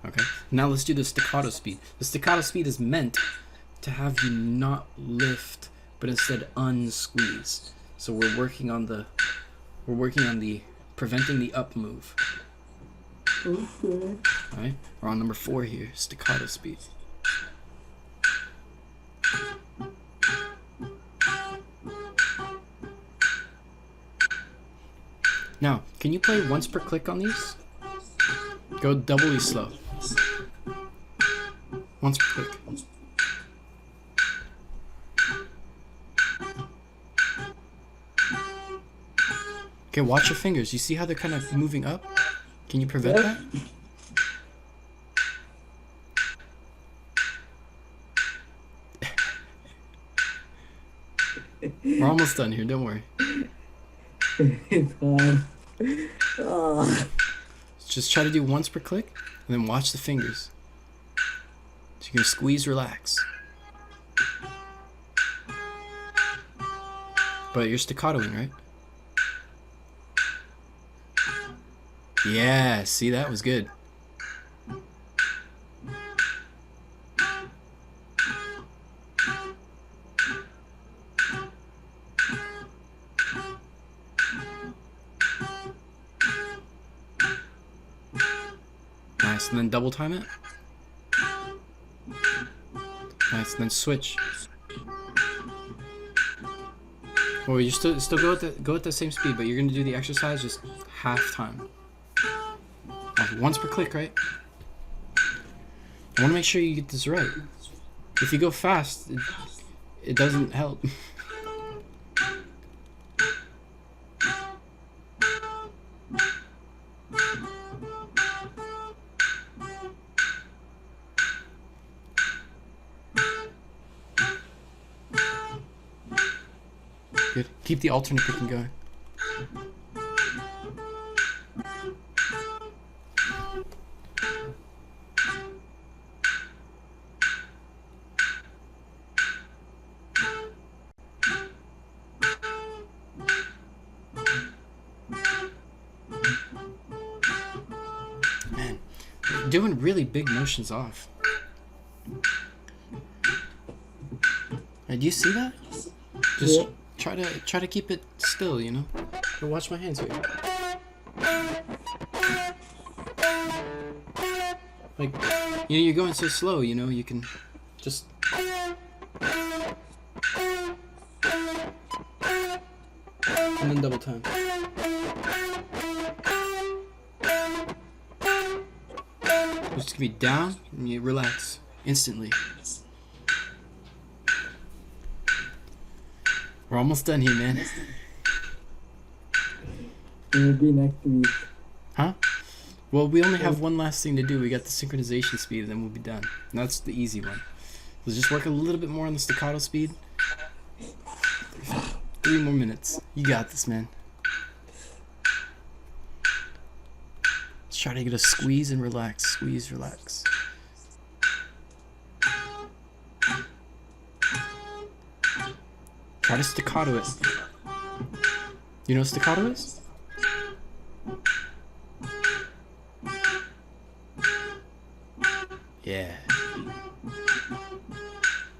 Okay, now let's do the staccato speed. The staccato speed is meant to have you not lift, but instead unsqueeze. So we're working on the preventing the up move. Okay. Alright, we're on number 4 here, staccato speed. Now, can you play once per click on these? Go doubly slow. Once per click. Okay, watch your fingers. You see how they're kind of moving up? Can you prevent Yep. that? We're almost done here, don't worry. It's hard. Ah. Just try to do once per click, and then watch the fingers. So you're gonna squeeze, relax. But you're staccatoing, right? Yeah, see, that was good. Nice, and then double time it. Nice, and then switch. Or you still go at the same speed, but you're gonna do the exercise just half time. Once per click, right? I want to make sure you get this right. If you go fast, it doesn't help. Good. Keep the alternate picking going. Man, you're doing really big motions off. Hey, do you see that? Just Yeah. try to keep it still, you know? But watch my hands here. Like, you know, you're going so slow, you know, you can just... And then double time. Just gonna be down, and you relax instantly. We're almost done here, man. Maybe next week. Huh? Well, we only have one last thing to do. We got the synchronization speed, and then we'll be done. And that's the easy one. Let's just work a little bit more on the staccato speed. 3 more minutes. You got this, man. Let's try to get a squeeze and relax. Squeeze, relax. Try to staccato it. You know what staccato is? Yeah.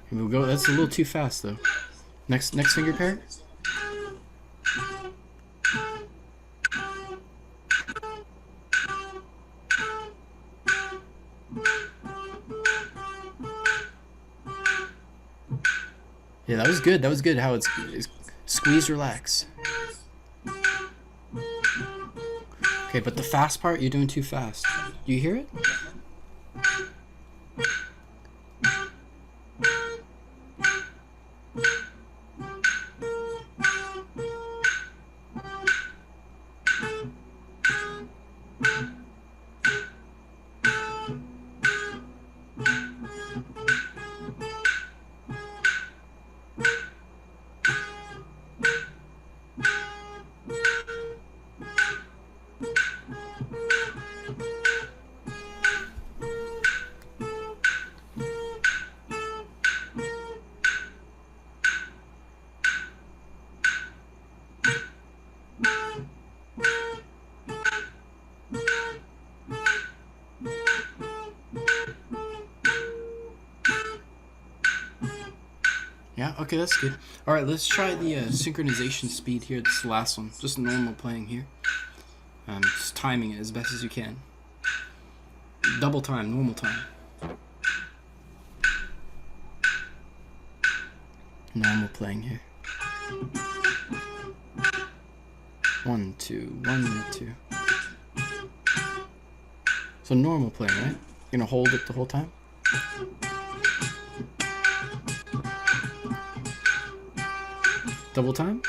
Here we go. That's a little too fast, though. Next finger pair. Yeah, that was good. That was good. How it's squeeze, relax. Okay, but the fast part, you're doing too fast. Do you hear it? Yeah, okay, that's good. Alright, let's try the synchronization speed here. This is the last one. Just normal playing here. Just timing it as best as you can. Double time, normal time. Normal playing here. 1, 2, 1, 2. So normal playing, right? You're gonna hold it the whole time? Double time?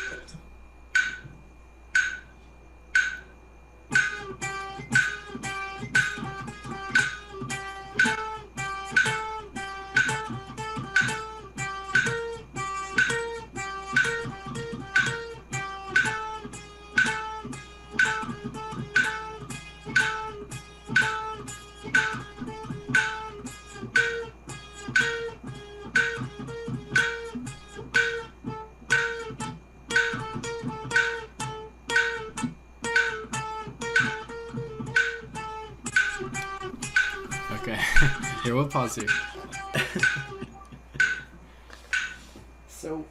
Okay. Here, we'll pause here. So,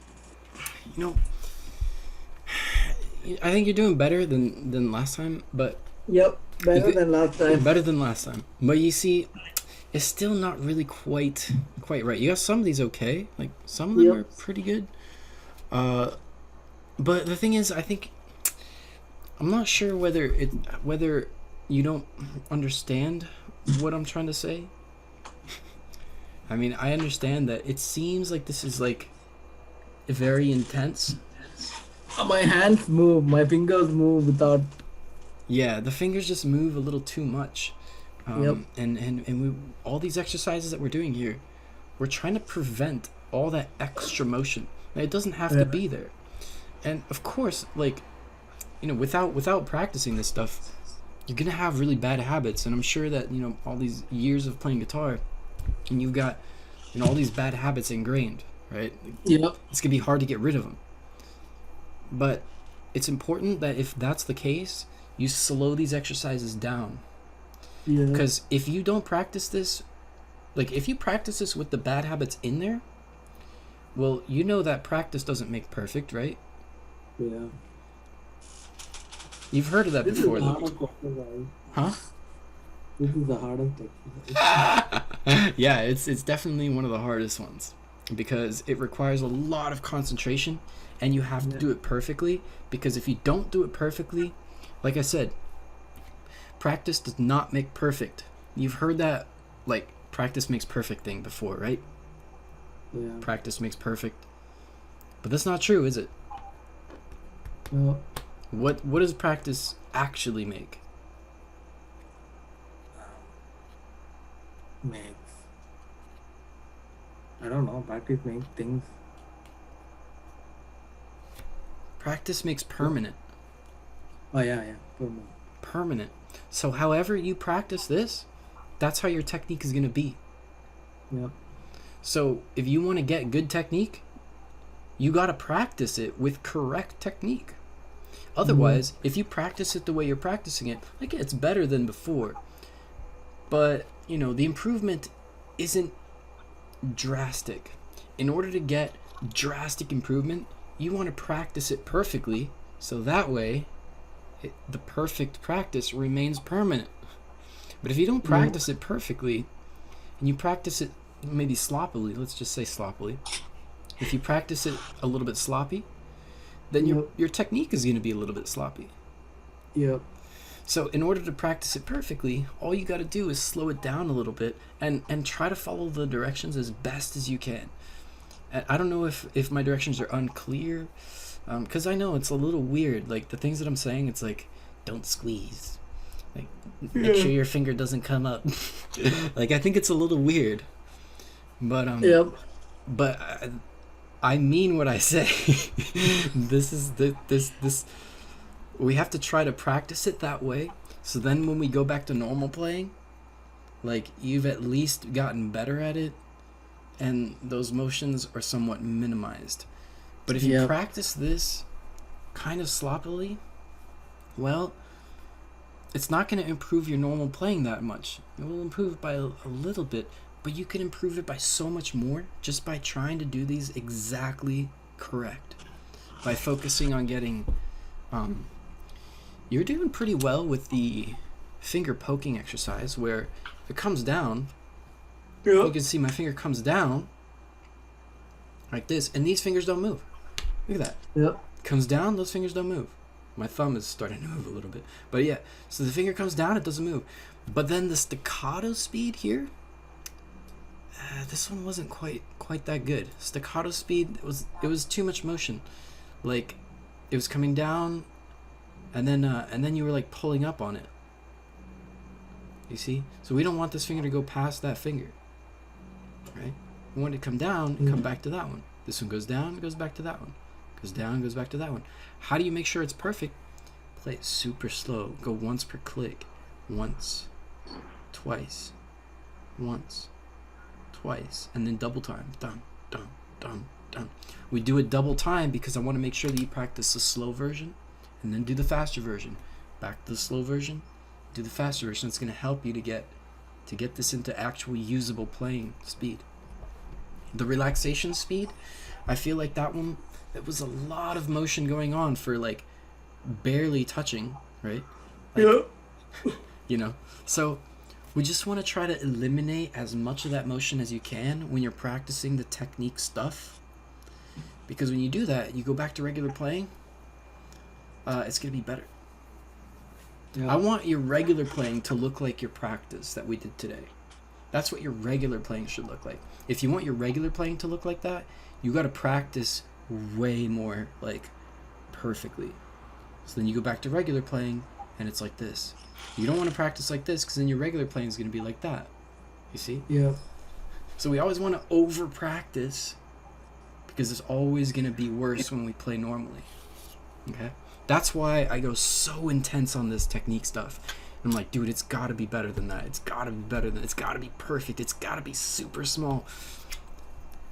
you know, I think you're doing better than last time, but Yep, better than last time. better than last time. But you see, it's still not really quite right. You got some of these okay, like some of them Yep. are pretty good. But the thing is, I think I'm not sure whether you don't understand what I'm trying to say. I mean, I understand that it seems like this is like very intense. My hands move, my fingers move without. Yeah, the fingers just move a little too much. Yep. And we, all these exercises that we're doing here, we're trying to prevent all that extra motion. Now, it doesn't have to Yeah. be there. And of course, like, you know, without practicing this stuff, you're gonna have really bad habits. And I'm sure that, you know, all these years of playing guitar, and you've got, you know, all these bad habits ingrained, right? Yep. It's gonna be hard to get rid of them. But it's important that if that's the case, you slow these exercises down. Yeah. Because if you don't practice this, like if you practice this with the bad habits in there, well, you know that practice doesn't make perfect, right? Yeah. You've heard of that This before, is the though. hardest exercise. Huh? This is the hardest exercise. Yeah, it's definitely one of the hardest ones because it requires a lot of concentration and you have to do it perfectly, because if you don't do it perfectly, like I said, practice does not make perfect. You've heard that, like, practice makes perfect thing before, right? Yeah. Practice makes perfect. But that's not true, is it? No. What does practice actually make? Makes. I don't know. Practice makes things. Practice makes permanent. Oh yeah. Permanent. Permanent. So however you practice this, that's how your technique is going to be. Yep. So if you want to get good technique, you got to practice it with correct technique. Otherwise, if you practice it the way you're practicing it, like, it's better than before. But, you know, the improvement isn't drastic. In order to get drastic improvement, you want to practice it perfectly, so that way the perfect practice remains permanent. But if you don't practice it perfectly, and you practice it maybe sloppily, let's just say sloppily, if you practice it a little bit sloppy, then your technique is going to be a little bit sloppy. Yep. So in order to practice it perfectly, all you got to do is slow it down a little bit and try to follow the directions as best as you can. And I don't know if my directions are unclear, because I know it's a little weird. Like, the things that I'm saying, it's like, don't squeeze. Like, make sure your finger doesn't come up. Like, I think it's a little weird. But Yep. but I mean what I say. This we have to try to practice it that way, so then when we go back to normal playing, like, you've at least gotten better at it and those motions are somewhat minimized. But if you practice this kind of sloppily, well, it's not going to improve your normal playing that much. It will improve by a little bit, but you can improve it by so much more just by trying to do these exactly correct. By focusing on getting... you're doing pretty well with the finger poking exercise, where it comes down. You can see my finger comes down like this, and these fingers don't move. Look at that. Yep. Comes down, those fingers don't move. My thumb is starting to move a little bit. But yeah, so the finger comes down, it doesn't move. But then the staccato speed here, this one wasn't quite that good. Staccato speed, it was too much motion. Like, it was coming down, and then you were like pulling up on it. You see? So we don't want this finger to go past that finger, right? We want it to come down and come back to that one. This one goes down, goes back to that one. Goes down, goes back to that one. How do you make sure it's perfect? Play it super slow. Go once per click. Once, twice, once, twice, and then double time. Dum, dum, dum, dum. We do it double time because I want to make sure that you practice the slow version and then do the faster version. Back to the slow version, do the faster version. It's going to help you to get this into actual usable playing speed. The relaxation speed, I feel like that one, there was a lot of motion going on for like barely touching, right? Like, Yeah. you know, so we just want to try to eliminate as much of that motion as you can when you're practicing the technique stuff, because when you do that, you go back to regular playing, it's going to be better. Yeah. I want your regular playing to look like your practice that we did today. That's what your regular playing should look like. If you want your regular playing to look like that, you got to practice way more, like, perfectly. So then you go back to regular playing, and it's like this. You don't want to practice like this, because then your regular playing is going to be like that. You see? Yeah. So we always want to over-practice, because it's always going to be worse when we play normally. Okay? That's why I go so intense on this technique stuff. I'm like, dude, it's got to be better than that. It's got to be better than, it's got to be perfect. It's got to be super small.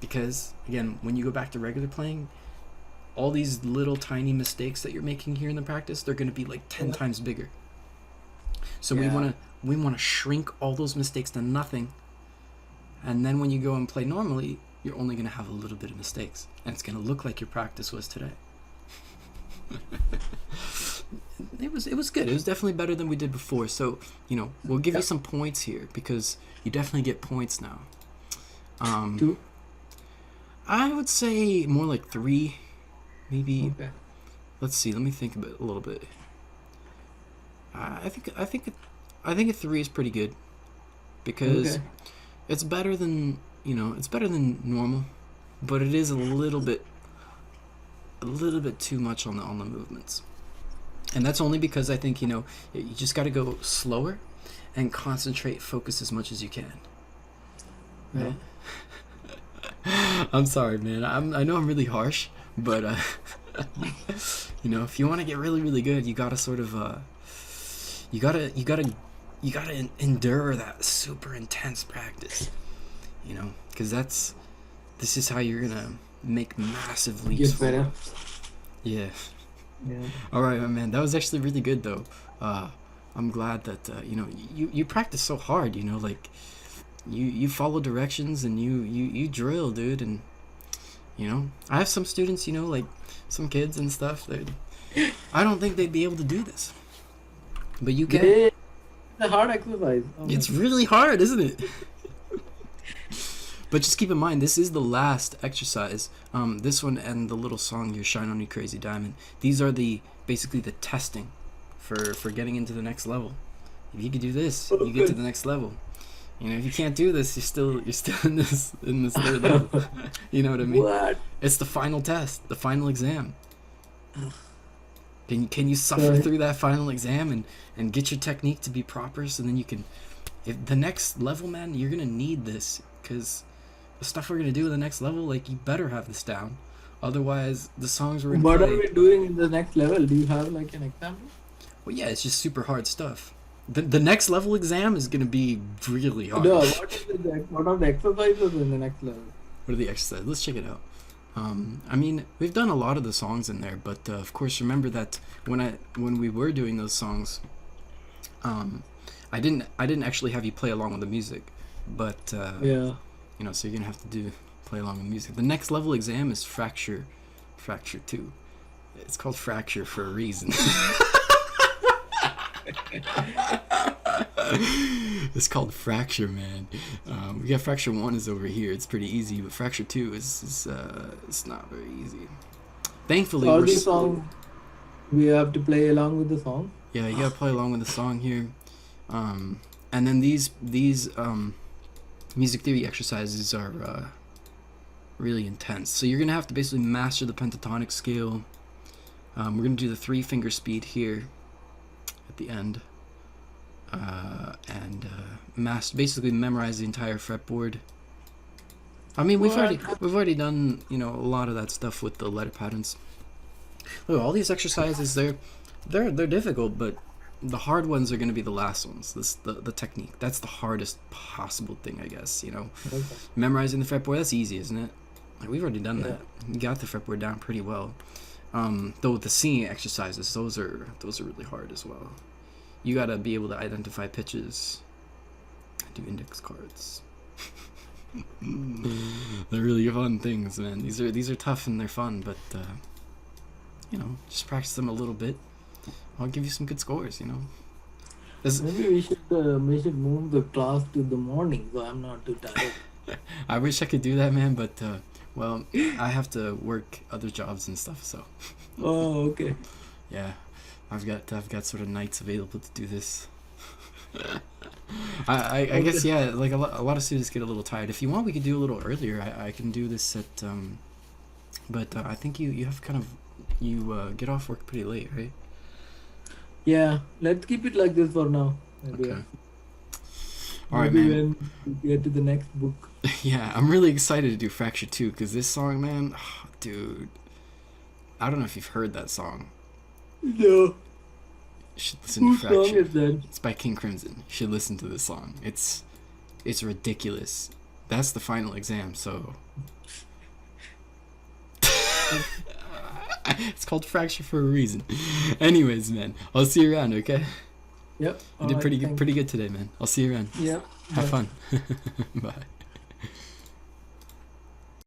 Because, again, when you go back to regular playing, all these little tiny mistakes that you're making here in the practice, they're going to be like 10 times bigger. So we want to shrink all those mistakes to nothing. And then when you go and play normally, you're only going to have a little bit of mistakes. And it's going to look like your practice was today. It was good. It was definitely better than we did before. So, you know, we'll give you some points here because you definitely get points now. 2? I would say more like 3, maybe. Okay. Let's see. Let me think about it a little bit. I think a 3 is pretty good because it's better than, you know, it's better than normal, but it is a little bit too much on the movements. And that's only because I think, you know, you just got to go slower and concentrate, focus as much as you can. Right? I'm sorry, man. I know I'm really harsh, but you know, if you want to get really, really good, you gotta sort of you gotta endure that super intense practice. You know, because this is how you're gonna make massive leaps forward. Yeah. All right, man. That was actually really good, though. I'm glad that you know, you practice so hard. You know, like you follow directions and you drill, dude. And you know, I have some students, you know, like some kids and stuff. I don't think they'd be able to do this, but you can. It's a hard exercise. It's really hard, isn't it? But just keep in mind, this is the last exercise. This one and the little song, "Your Shine On You Crazy Diamond." These are basically the testing for getting into the next level. If you could do this, you get to the next level. You know, if you can't do this, you're still in this third level. You know what I mean? What? It's the final test, the final exam. Can you suffer through that final exam and get your technique to be proper, so then you can, if the next level, man, you're gonna need this, because the stuff we're gonna do in the next level, like, you better have this down, otherwise the songs we're gonna What play. are we doing in the next level? Do you have like an example? Well, yeah, it's just super hard stuff. The next level exam is gonna be really hard. No, what are the exercises in the next level? What are the exercises? Let's check it out. I mean, we've done a lot of the songs in there, but of course, remember that when we were doing those songs, I didn't actually have you play along with the music, but Yeah. you know, so you're gonna have to play along with music. The next level exam is Fracture 2. It's called Fracture for a reason. It's called Fracture, man. We got Fracture 1 is over here. It's pretty easy, but Fracture 2 is it's not very easy. Thankfully, All these songs We have to play along with the song. Yeah, you gotta play along with the song here. And then these music theory exercises are really intense. So you're gonna have to basically master the pentatonic scale. We're gonna do the 3-finger speed here at the end, and basically memorize the entire fretboard. I mean, we've already done a lot of that stuff with the letter patterns. Look, all these exercises they're difficult, but the hard ones are going to be the last ones. The technique, that's the hardest possible thing, I guess. Okay. Memorizing the fretboard, that's easy, isn't it? Like, we've already done Yeah. that. We got the fretboard down pretty well. Though the singing exercises, those are really hard as well. You got to be able to identify pitches, do index cards. They're really fun things, man. These are tough and they're fun, but just practice them a little bit. I'll give you some good scores. Maybe we should move the class to the morning, so I'm not too tired. I wish I could do that, man, but well, I have to work other jobs and stuff, so Oh, okay. yeah, I've got sort of nights available to do this. I guess, yeah, like a lot of students get a little tired. If you want, we could do a little earlier. I can do this at but I think you have kind of get off work pretty late, right? Yeah, let's keep it like this for now. Maybe, Okay. All right, maybe man. when we get to the next book. Yeah, I'm really excited to do Fracture 2 because this song, man, dude, I don't know if you've heard that song. No. You should listen to Whose song Fracture. is that? It's by King Crimson. You should listen to this song. It's ridiculous. That's the final exam, so it's called Fracture for a reason. Anyways, man, I'll see you around, okay? Yep. You did pretty good today, man. I'll see you around. Yep. Have Bye. fun. Bye.